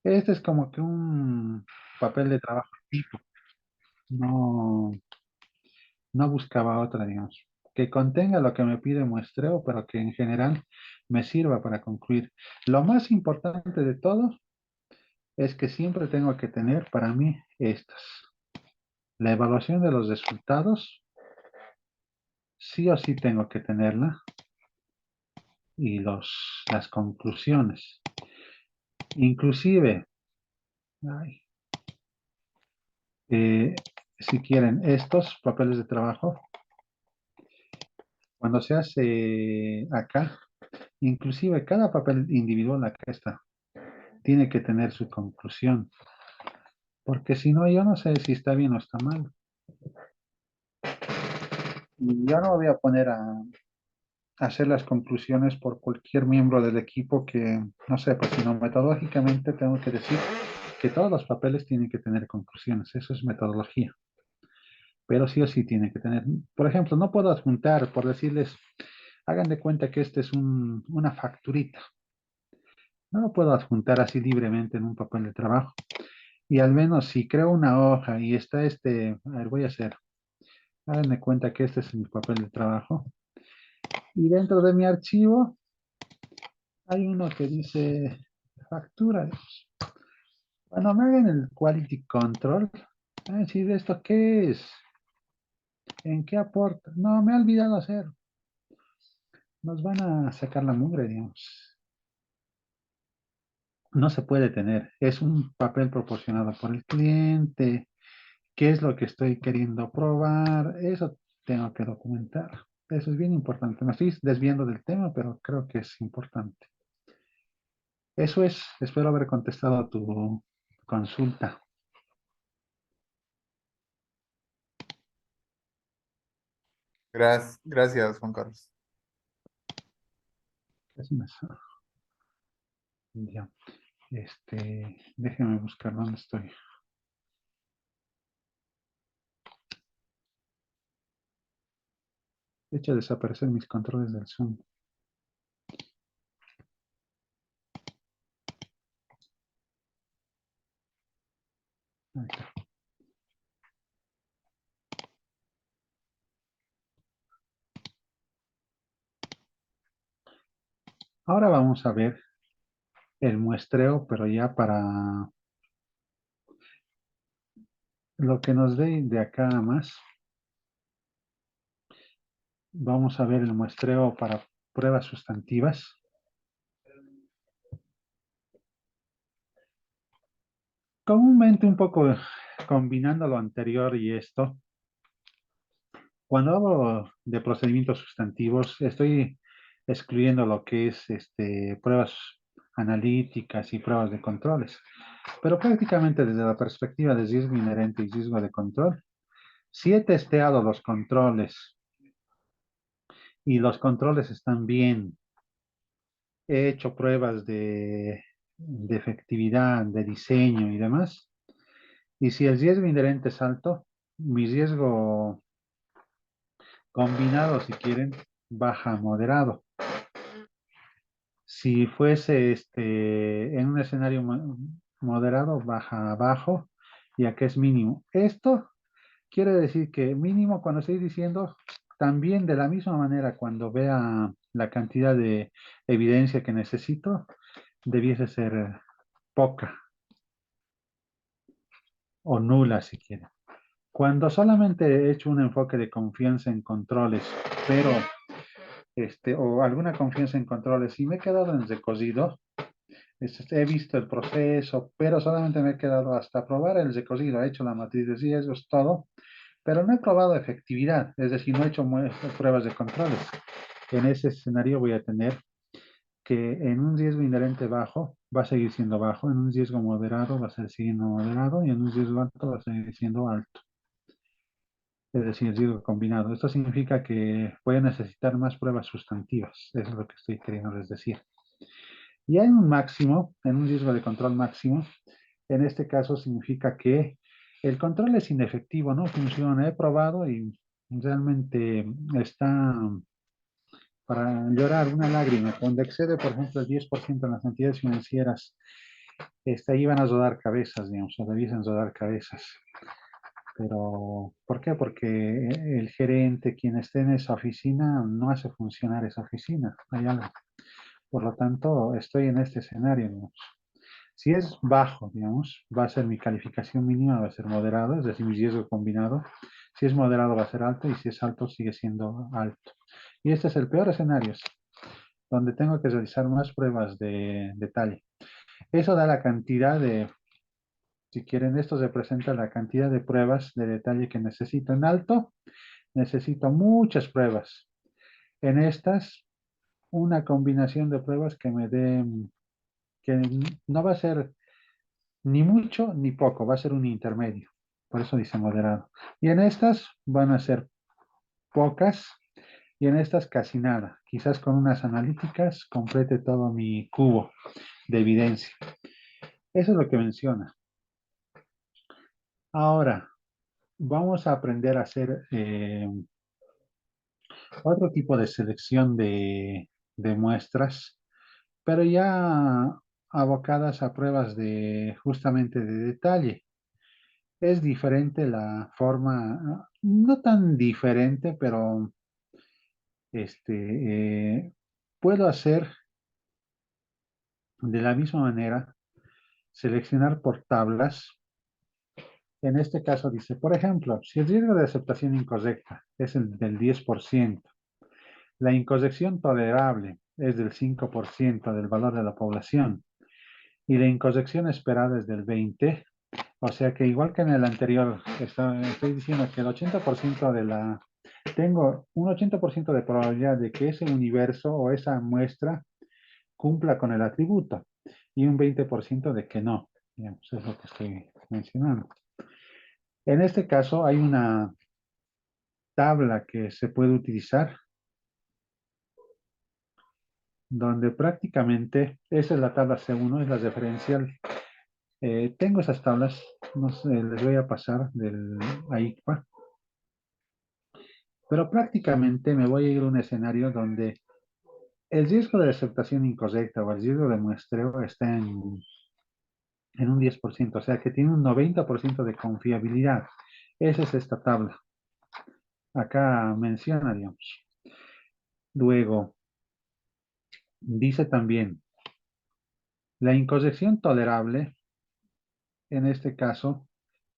Este es como que un papel de trabajo tipo. No, no buscaba otra, digamos. Que contenga lo que me pide muestreo, pero que en general me sirva para concluir. Lo más importante de todo es que siempre tengo que tener para mí estas. La evaluación de los resultados, sí o sí tengo que tenerla. Y las conclusiones. Inclusive, ay, eh, si quieren, estos papeles de trabajo, cuando se hace acá, inclusive cada papel individual acá está, tiene que tener su conclusión, porque si no, yo no sé si está bien o está mal. Y yo no voy a poner a hacer las conclusiones por cualquier miembro del equipo que no sepa, sino metodológicamente tengo que decir que todos los papeles tienen que tener conclusiones. Eso es metodología. Pero sí o sí tiene que tener. Por ejemplo, no puedo adjuntar por decirles, hagan de cuenta que este es una facturita. No lo puedo adjuntar así libremente en un papel de trabajo. Y al menos si creo una hoja y está a ver, voy a hacer, hagan de cuenta que este es mi papel de trabajo. Y dentro de mi archivo hay uno que dice factura. Cuando me hagan el quality control, a decir, ¿esto qué es? ¿En qué aporta? No, me he olvidado hacer. Nos van a sacar la mugre, digamos. No se puede tener. Es un papel proporcionado por el cliente. ¿Qué es lo que estoy queriendo probar? Eso tengo que documentar. Eso es bien importante. Me estoy desviando del tema, pero creo que es importante. Eso es. Espero haber contestado a tu consulta. Ok, Gracias, Juan Carlos. Es más, ya. Déjeme buscar dónde estoy. He hecho desaparecer mis controles del Zoom. Ahí está. Ahora vamos a ver el muestreo, pero ya para lo que nos dé de acá a más. Vamos a ver el muestreo para pruebas sustantivas. Comúnmente un poco combinando lo anterior y esto. Cuando hablo de procedimientos sustantivos, estoy excluyendo lo que es pruebas analíticas y pruebas de controles. Pero prácticamente desde la perspectiva de riesgo inherente y riesgo de control, si he testeado los controles y los controles están bien, he hecho pruebas de efectividad, de diseño y demás, y si el riesgo inherente es alto, mi riesgo combinado, si quieren, baja a moderado. Si fuese en un escenario moderado, baja a bajo, ya que es mínimo. Esto quiere decir que mínimo, cuando estoy diciendo, también de la misma manera, cuando vea la cantidad de evidencia que necesito, debiese ser poca o nula, si quieren. Cuando solamente he hecho un enfoque de confianza en controles, pero o alguna confianza en controles y me he quedado en recocido, he visto el proceso, pero solamente me he quedado hasta probar el recocido, he hecho la matriz de riesgos, todo, pero no he probado efectividad, es decir, no he hecho pruebas de controles. En ese escenario voy a tener que en un riesgo inherente bajo va a seguir siendo bajo, en un riesgo moderado va a seguir siendo moderado y en un riesgo alto va a seguir siendo alto. Es decir, riesgo combinado. Esto significa que voy a necesitar más pruebas sustantivas. Eso es lo que estoy queriéndoles decir. Y hay un máximo, en un riesgo de control máximo. En este caso significa que el control es inefectivo, no funciona. He probado y realmente está para llorar una lágrima. Cuando excede, por ejemplo, el 10% en las entidades financieras, ahí van a rodar cabezas, digamos, o debiesen rodar cabezas. Pero, ¿por qué? Porque el gerente, quien esté en esa oficina, no hace funcionar esa oficina. Hay algo. Por lo tanto, estoy en este escenario, digamos. Si es bajo, digamos, va a ser mi calificación mínima, va a ser moderado, es decir, mi riesgo combinado. Si es moderado, va a ser alto, y si es alto, sigue siendo alto. Y este es el peor escenario, donde tengo que realizar más pruebas de detalle. Eso da la cantidad de, si quieren, esto representa la cantidad de pruebas de detalle que necesito. En alto, necesito muchas pruebas. En estas, una combinación de pruebas que me dé, que no va a ser ni mucho ni poco, va a ser un intermedio. Por eso dice moderado. Y en estas van a ser pocas y en estas casi nada. Quizás con unas analíticas complete todo mi cubo de evidencia. Eso es lo que menciona. Ahora, vamos a aprender a hacer otro tipo de selección de muestras, pero ya abocadas a pruebas de justamente de detalle. Es diferente la forma, no tan diferente, pero puedo hacer de la misma manera, seleccionar por tablas. En este caso dice, por ejemplo, si el riesgo de aceptación incorrecta es el del 10%, la incorrección tolerable es del 5% del valor de la población y la incorrección esperada es del 20%. O sea que igual que en el anterior, estoy diciendo que el 80% tengo un 80% de probabilidad de que ese universo o esa muestra cumpla con el atributo y un 20% de que no. Digamos, es lo que estoy mencionando. En este caso hay una tabla que se puede utilizar, donde prácticamente, esa es la tabla C1, es la referencial. Tengo esas tablas, no sé, les voy a pasar del AICPA, pero prácticamente me voy a ir a un escenario donde el riesgo de aceptación incorrecta o el riesgo de muestreo está en un 10%, o sea que tiene un 90% de confiabilidad. Esa es esta tabla. Acá menciona, digamos. Luego, dice también, la incorrección tolerable, en este caso,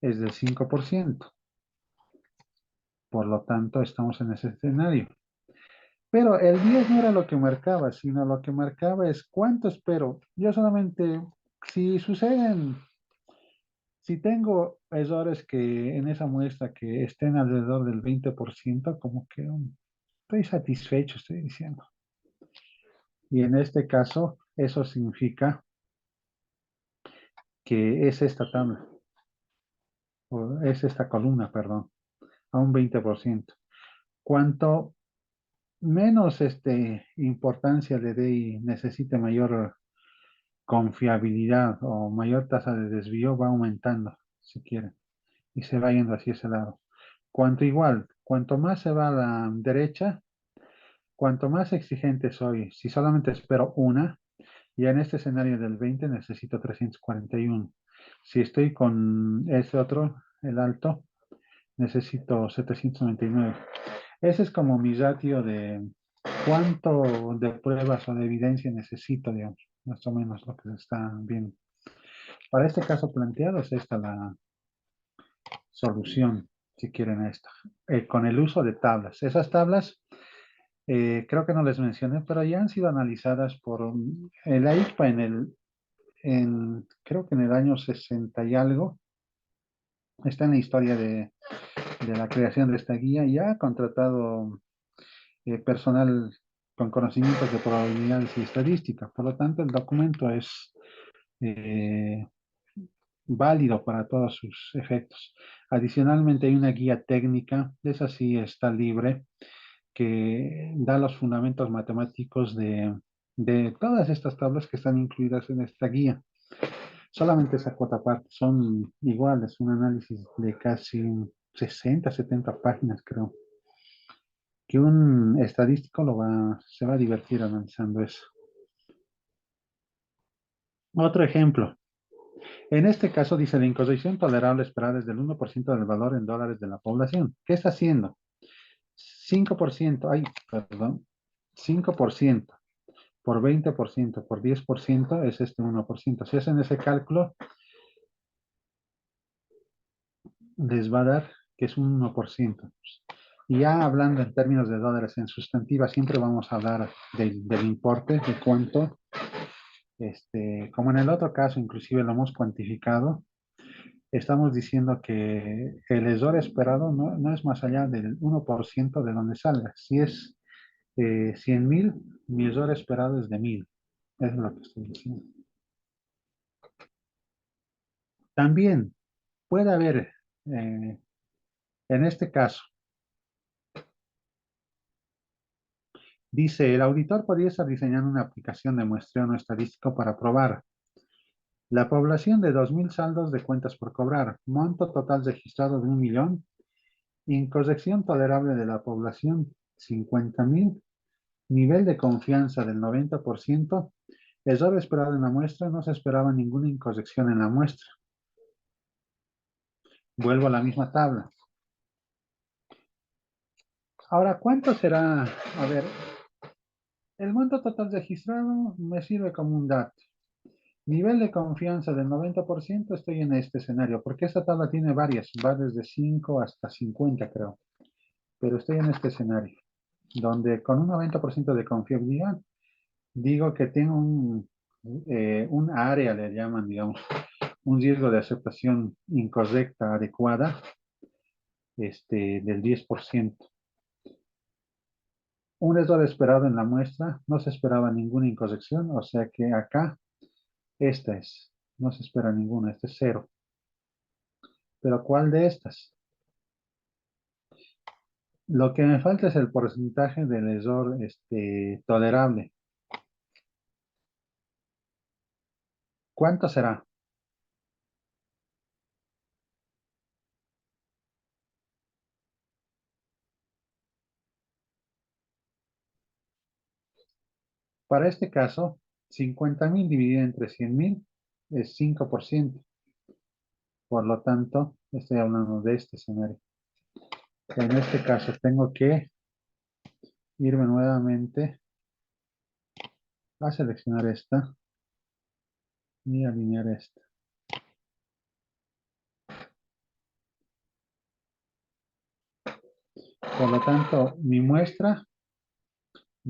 es del 5%. Por lo tanto, estamos en ese escenario. Pero el 10 no era lo que marcaba, sino lo que marcaba es cuánto espero. Yo solamente, si suceden, si tengo errores que en esa muestra que estén alrededor del 20%, como que estoy satisfecho, estoy diciendo. Y en este caso, eso significa que es esta tabla, o es esta columna, perdón, a un 20%. Cuanto menos importancia le dé y necesite mayor confiabilidad o mayor tasa de desvío, va aumentando, si quieren, y se va yendo hacia ese lado. Cuanto más se va a la derecha, cuanto más exigente soy. Si solamente espero una, ya en este escenario del 20 necesito 341. Si estoy con ese otro, el alto, necesito 799. Ese es como mi ratio de cuánto de pruebas o de evidencia necesito, digamos, más o menos lo que se está viendo. Para este caso planteado es esta la solución, si quieren esta, con el uso de tablas. Esas tablas, creo que no les mencioné, pero ya han sido analizadas por el AICPA creo que en el año 60 y algo. Está en la historia de la creación de esta guía y ha contratado personal con conocimientos de probabilidades y estadística. Por lo tanto, el documento es eh, válido para todos sus efectos. Adicionalmente, hay una guía técnica, esa sí está libre, que da los fundamentos matemáticos de todas estas tablas que están incluidas en esta guía. Solamente esa cuota parte, son iguales, un análisis de casi 60, 70 páginas, creo. Que un estadístico se va a divertir analizando eso. Otro ejemplo. En este caso dice la incorrección tolerable esperada es del 1% del valor en dólares de la población. ¿Qué está haciendo? 5%, ay, perdón, 5% por 20% por 10% es 1%. Si hacen ese cálculo, les va a dar que es un 1%. Y ya hablando en términos de dólares en sustantiva, siempre vamos a hablar del importe, de cuánto. Como en el otro caso, inclusive lo hemos cuantificado, estamos diciendo que el error esperado no es más allá del 1% de donde salga. Si es 100,000, mi error esperado es de 1,000. Eso es lo que estoy diciendo. También puede haber, en este caso, dice, el auditor podría estar diseñando una aplicación de muestreo no estadístico para probar la población de 2,000 saldos de cuentas por cobrar, monto total registrado de 1,000,000, incorrección tolerable de la población 50,000, nivel de confianza del 90%, error esperado en la muestra, no se esperaba ninguna incorrección en la muestra. Vuelvo a la misma tabla. Ahora, ¿cuánto será? A ver, el monto total registrado me sirve como un dato. Nivel de confianza del 90%, estoy en este escenario, porque esta tabla tiene varias, va desde 5 hasta 50, creo. Pero estoy en este escenario, donde con un 90% de confiabilidad, digo que tengo un área, le llaman, digamos, un riesgo de aceptación incorrecta, adecuada, del 10%. Un error esperado en la muestra, no se esperaba ninguna incorrección, o sea que acá, no se espera ninguna, este es 0. Pero ¿cuál de estas? Lo que me falta es el porcentaje del error tolerable. ¿Cuánto será? Para este caso, 50.000 dividido entre 100.000 es 5%. Por lo tanto, estoy hablando de este escenario. En este caso, tengo que irme nuevamente a seleccionar esta y alinear esta. Por lo tanto, mi muestra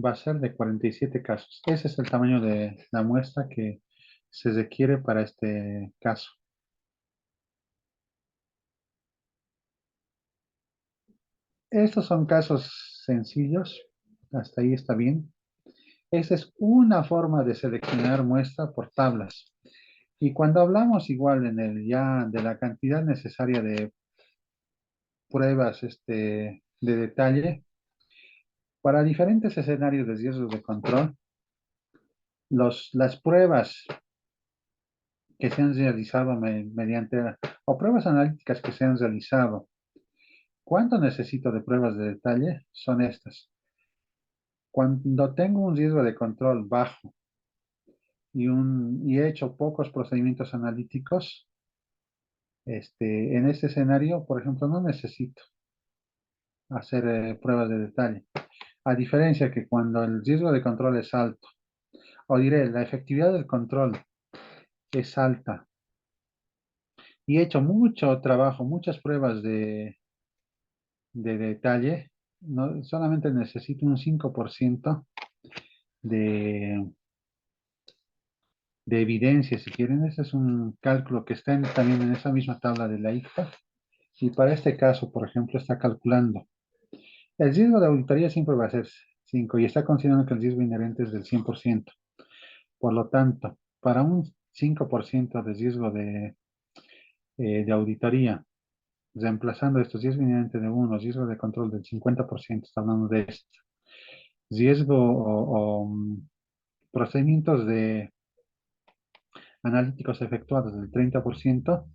va a ser de 47 casos. Ese es el tamaño de la muestra que se requiere para este caso. Estos son casos sencillos. Hasta ahí está bien. Esa es una forma de seleccionar muestra por tablas. Y cuando hablamos igual en el ya de la cantidad necesaria de pruebas de detalle, para diferentes escenarios de riesgos de control, las pruebas que se han realizado mediante, o pruebas analíticas que se han realizado, ¿cuánto necesito de pruebas de detalle? Son estas. Cuando tengo un riesgo de control bajo y he hecho pocos procedimientos analíticos, en este escenario, por ejemplo, no necesito hacer pruebas de detalle. A diferencia que cuando el riesgo de control es alto, o diré, la efectividad del control es alta, y he hecho mucho trabajo, muchas pruebas de detalle, no, solamente necesito un 5% de, de evidencia, si quieren. Ese es un cálculo que está también en esa misma tabla de la ICPA. Y para este caso, por ejemplo, está calculando. El riesgo de auditoría siempre va a ser 5 y está considerando que el riesgo inherente es del 100%. Por lo tanto, para un 5% de riesgo de auditoría, reemplazando estos riesgos inherentes de 1, riesgo de control del 50%, está hablando de esto. Riesgo procedimientos analíticos efectuados del 30%,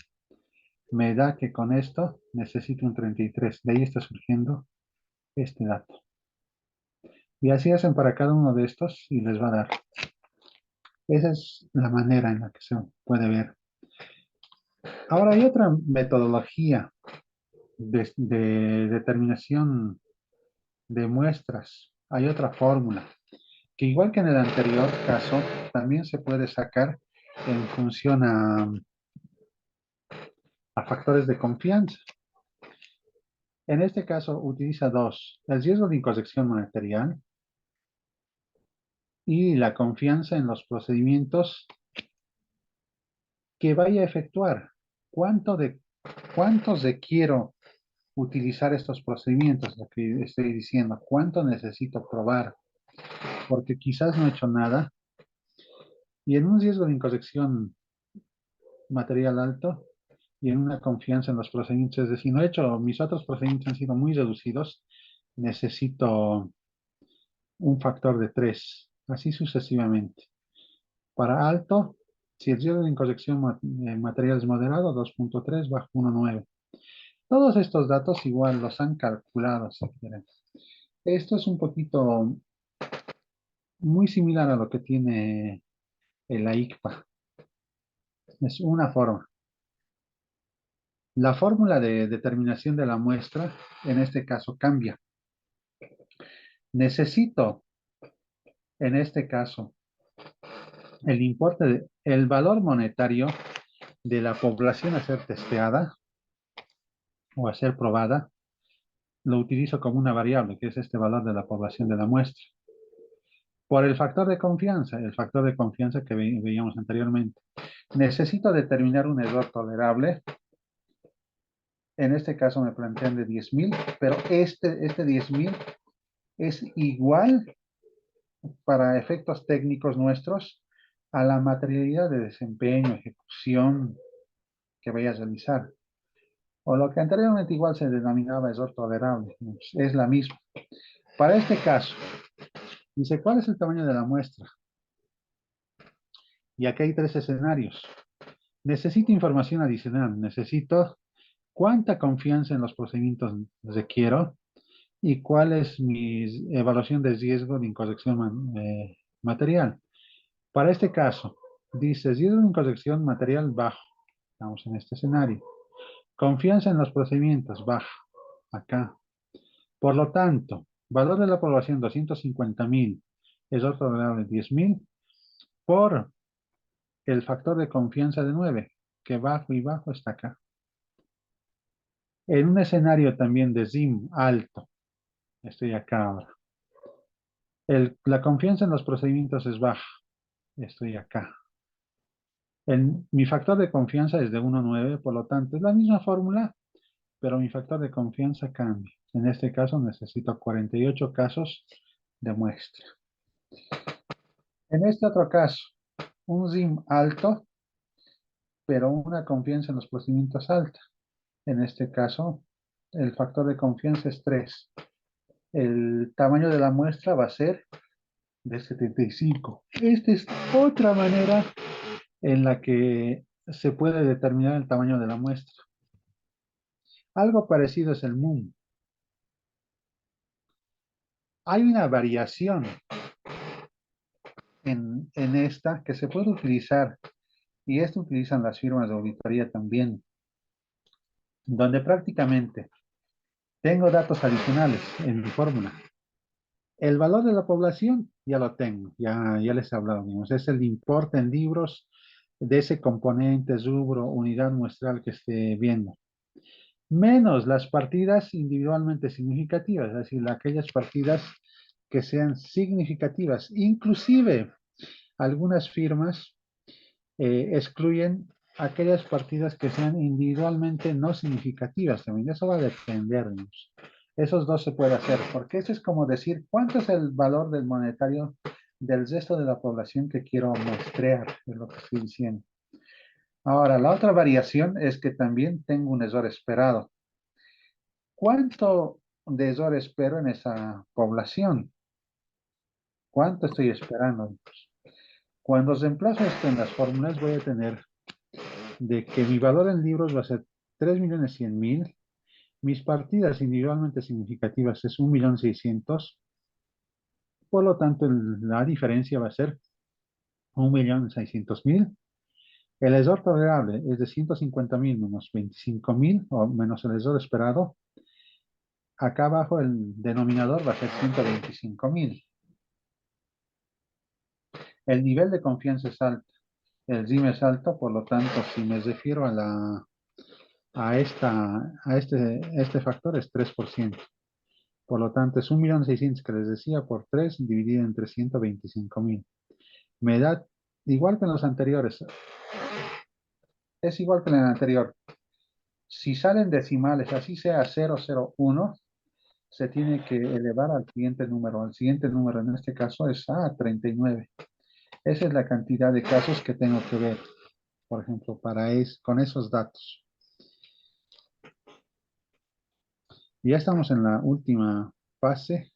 me da que con esto necesito un 33. De ahí está surgiendo este dato. Y así hacen para cada uno de estos y les va a dar. Esa es la manera en la que se puede ver. Ahora hay otra metodología de determinación de muestras. Hay otra fórmula que igual que en el anterior caso, también se puede sacar en función a factores de confianza. En este caso utiliza dos, el riesgo de incorrección material y la confianza en los procedimientos que vaya a efectuar. ¿Cuántos quiero utilizar estos procedimientos? Lo que estoy diciendo, ¿cuánto necesito probar? Porque quizás no he hecho nada. Y en un riesgo de incorrección material alto y en una confianza en los procedimientos, es decir, no he hecho, mis otros procedimientos han sido muy reducidos, necesito un factor de 3, así sucesivamente. Para alto, si el riesgo de incorrección material es moderado, 2.3 bajo 1.9. Todos estos datos igual los han calculado, si quieren. Esto es un poquito muy similar a lo que tiene la ICPA. Es una forma. La fórmula de determinación de la muestra, en este caso, cambia. Necesito, en este caso, el valor monetario de la población a ser testeada o a ser probada, lo utilizo como una variable, que es este valor de la población de la muestra. Por el factor de confianza que veíamos anteriormente. Necesito determinar un error tolerable. En este caso me plantean de 10.000, pero este 10.000 es igual para efectos técnicos nuestros a la materialidad de desempeño, ejecución que vaya a realizar. o lo que anteriormente igual se denominaba error tolerable, es la misma. Para este caso, dice, ¿cuál es el tamaño de la muestra? Y aquí hay tres escenarios. Necesito información adicional, necesito cuánta confianza en los procedimientos requiero y cuál es mi evaluación de riesgo de incorrección material. Para este caso, dice riesgo de incorrección material bajo. Estamos en este escenario. Confianza en los procedimientos baja. Acá. Por lo tanto, valor de la población 250.000 es otro valor de 10.000 por el factor de confianza de 9, que bajo y bajo está acá. En un escenario también de ZIM alto, estoy acá ahora. La confianza en los procedimientos es baja, estoy acá. Mi factor de confianza es de 1,9, por lo tanto es la misma fórmula, pero mi factor de confianza cambia. En este caso necesito 48 casos de muestra. En este otro caso, un ZIM alto, pero una confianza en los procedimientos alta. En este caso, el factor de confianza es 3. El tamaño de la muestra va a ser de 75. Esta es otra manera en la que se puede determinar el tamaño de la muestra. Algo parecido es el MUM. Hay una variación en esta que se puede utilizar, y esto utilizan las firmas de auditoría también, donde prácticamente tengo datos adicionales en mi fórmula. El valor de la población ya lo tengo, ya les he hablado, digamos, es el importe en libros de ese componente, rubro, unidad muestral que esté viendo. Menos las partidas individualmente significativas, es decir, aquellas partidas que sean significativas. Inclusive, algunas firmas excluyen aquellas partidas que sean individualmente no significativas también. Eso va a dependernos. Esos dos se puede hacer, porque eso es como decir, ¿cuánto es el valor del monetario del resto de la población que quiero muestrear? Es lo que estoy diciendo. Ahora, la otra variación es que también tengo un error esperado. ¿Cuánto de error espero en esa población? ¿Cuánto estoy esperando? Cuando reemplazo esto en las fórmulas, voy a tener de que mi valor en libros va a ser 3.100.000. Mis partidas individualmente significativas es 1.600.000. Por lo tanto, la diferencia va a ser 1.600.000. El error tolerable es de 150.000 menos 25.000 o menos el error esperado. Acá abajo el denominador va a ser 125.000. El nivel de confianza es alto. El RIM es alto, por lo tanto, si me refiero a este factor es 3%. Por lo tanto, es 1.600.000 que les decía por 3 dividido entre 125.000. Me da igual que en los anteriores. Es igual que en el anterior. Si salen decimales, así sea 001, se tiene que elevar al siguiente número. El siguiente número en este caso es 39. Esa es la cantidad de casos que tengo que ver, por ejemplo, con esos datos. Ya estamos en la última fase.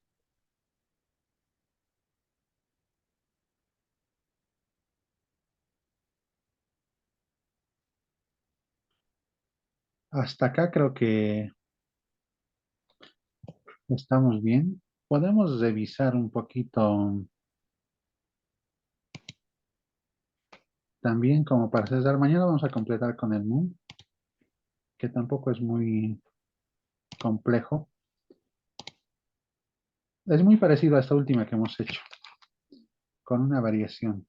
Hasta acá creo que estamos bien. Podemos revisar un poquito también como para César. Mañana vamos a completar con el MUM, que tampoco es muy complejo. Es muy parecido a esta última que hemos hecho, con una variación.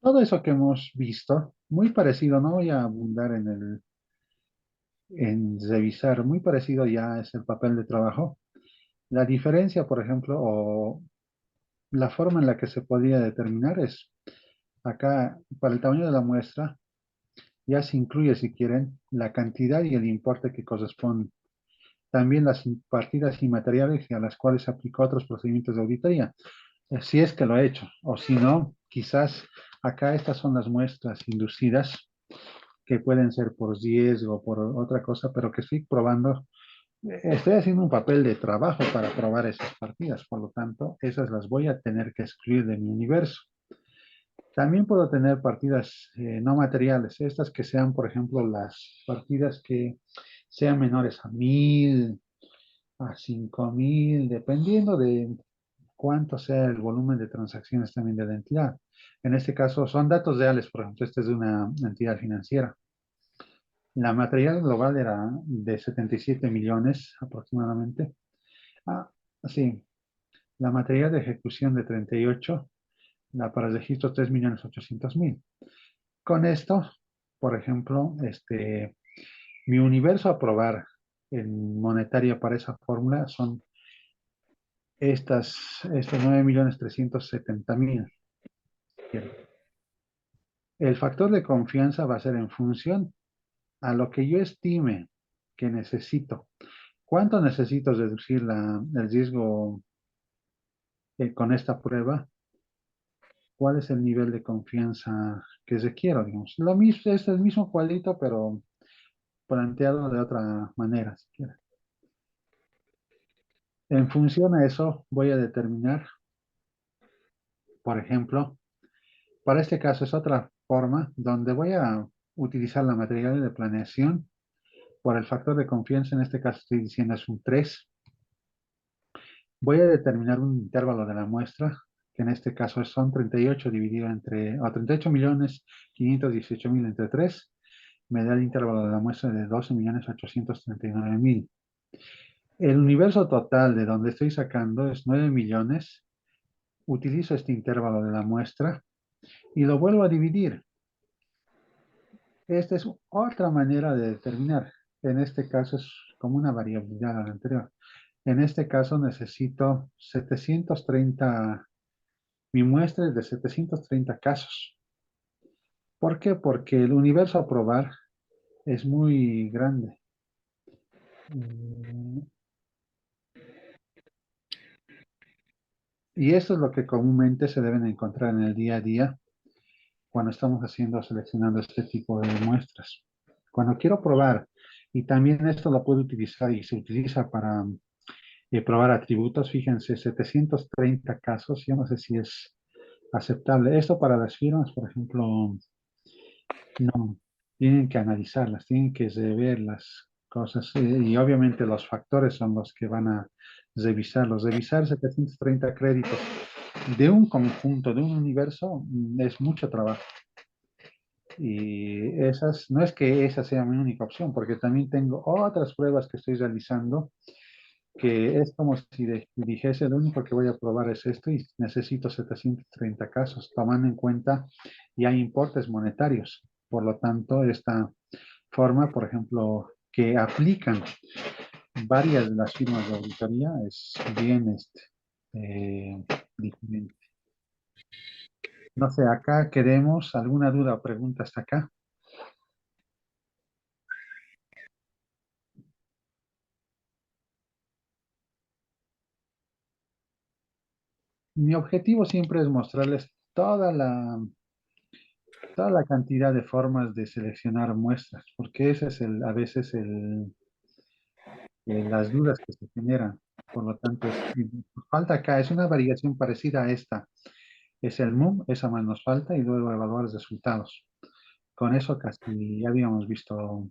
Todo eso que hemos visto, muy parecido, no voy a abundar en revisar, muy parecido ya es el papel de trabajo. La diferencia, por ejemplo, o la forma en la que se podría determinar es, acá, para el tamaño de la muestra, ya se incluye, si quieren, la cantidad y el importe que corresponden. También las partidas inmateriales a las cuales se aplicó otros procedimientos de auditoría. Si es que lo he hecho, o si no, quizás acá estas son las muestras inducidas que pueden ser por riesgo o por otra cosa, pero que estoy probando. Estoy haciendo un papel de trabajo para probar esas partidas, por lo tanto, esas las voy a tener que excluir de mi universo. También puedo tener partidas no materiales, estas que sean, por ejemplo, las partidas que sean menores a 1000, a 5000, dependiendo de cuánto sea el volumen de transacciones también de la entidad. En este caso son datos reales, por ejemplo, este es de una entidad financiera. La material global era de 77 millones aproximadamente. Ah, sí, la material de ejecución de 38, la para el registro 3.800.000. Con esto, por ejemplo, mi universo a probar en monetaria para esa fórmula son estos 9.370.000. El factor de confianza va a ser en función a lo que yo estime que necesito. ¿Cuánto necesito reducir el riesgo con esta prueba? ¿Cuál es el nivel de confianza que requiero, digamos? Lo mismo, es el mismo cuadrito, pero planteado de otra manera, si quieres. En función a eso, voy a determinar, por ejemplo, para este caso es otra forma donde voy a utilizar la material de planeación por el factor de confianza, en este caso estoy diciendo es un 3. Voy a determinar un intervalo de la muestra, que en este caso son 38 dividido entre, o 38.518.000 entre 3, me da el intervalo de la muestra de 12.839.000. El universo total de donde estoy sacando es 9 millones. Utilizo este intervalo de la muestra y lo vuelvo a dividir. Esta es otra manera de determinar. En este caso es como una variabilidad a la anterior. En este caso necesito 730, mi muestra es de 730 casos. ¿Por qué? Porque el universo a probar es muy grande. Y eso es lo que comúnmente se deben encontrar en el día a día cuando estamos seleccionando este tipo de muestras. Cuando quiero probar, y también esto lo puedo utilizar y se utiliza para probar atributos, fíjense, 730 casos, yo no sé si es aceptable. Esto para las firmas, por ejemplo, no, tienen que analizarlas, tienen que rever las cosas y obviamente los factores son los que van a revisarlos. Revisar 730 créditos de un conjunto, de un universo, es mucho trabajo. Y esas, no es que esa sea mi única opción, porque también tengo otras pruebas que estoy realizando, que es como si dijese, lo único que voy a probar es esto y necesito 730 casos, tomando en cuenta ya importes monetarios. Por lo tanto, esta forma, por ejemplo, que aplican varias de las firmas de auditoría es bien diferente. No sé, acá queremos alguna duda o pregunta hasta acá. Mi objetivo siempre es mostrarles toda la cantidad de formas de seleccionar muestras, porque ese es a veces las dudas que se generan. Por lo tanto, falta acá, es una variación parecida a esta. Es el MUM, esa más nos falta, y luego evaluar los resultados. Con eso casi ya habíamos visto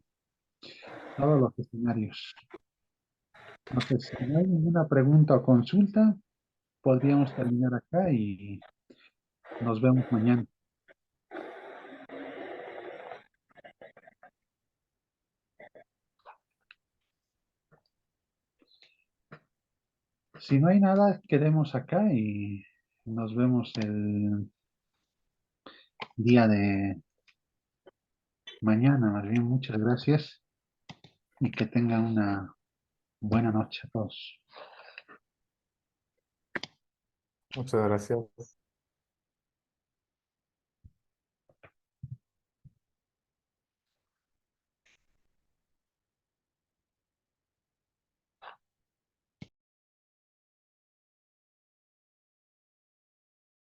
todos los escenarios. No sé si no hay ninguna pregunta o consulta, podríamos terminar acá y nos vemos mañana. Si no hay nada, quedemos acá y nos vemos el día de mañana. Más bien, muchas gracias y que tengan una buena noche a todos. Muchas gracias.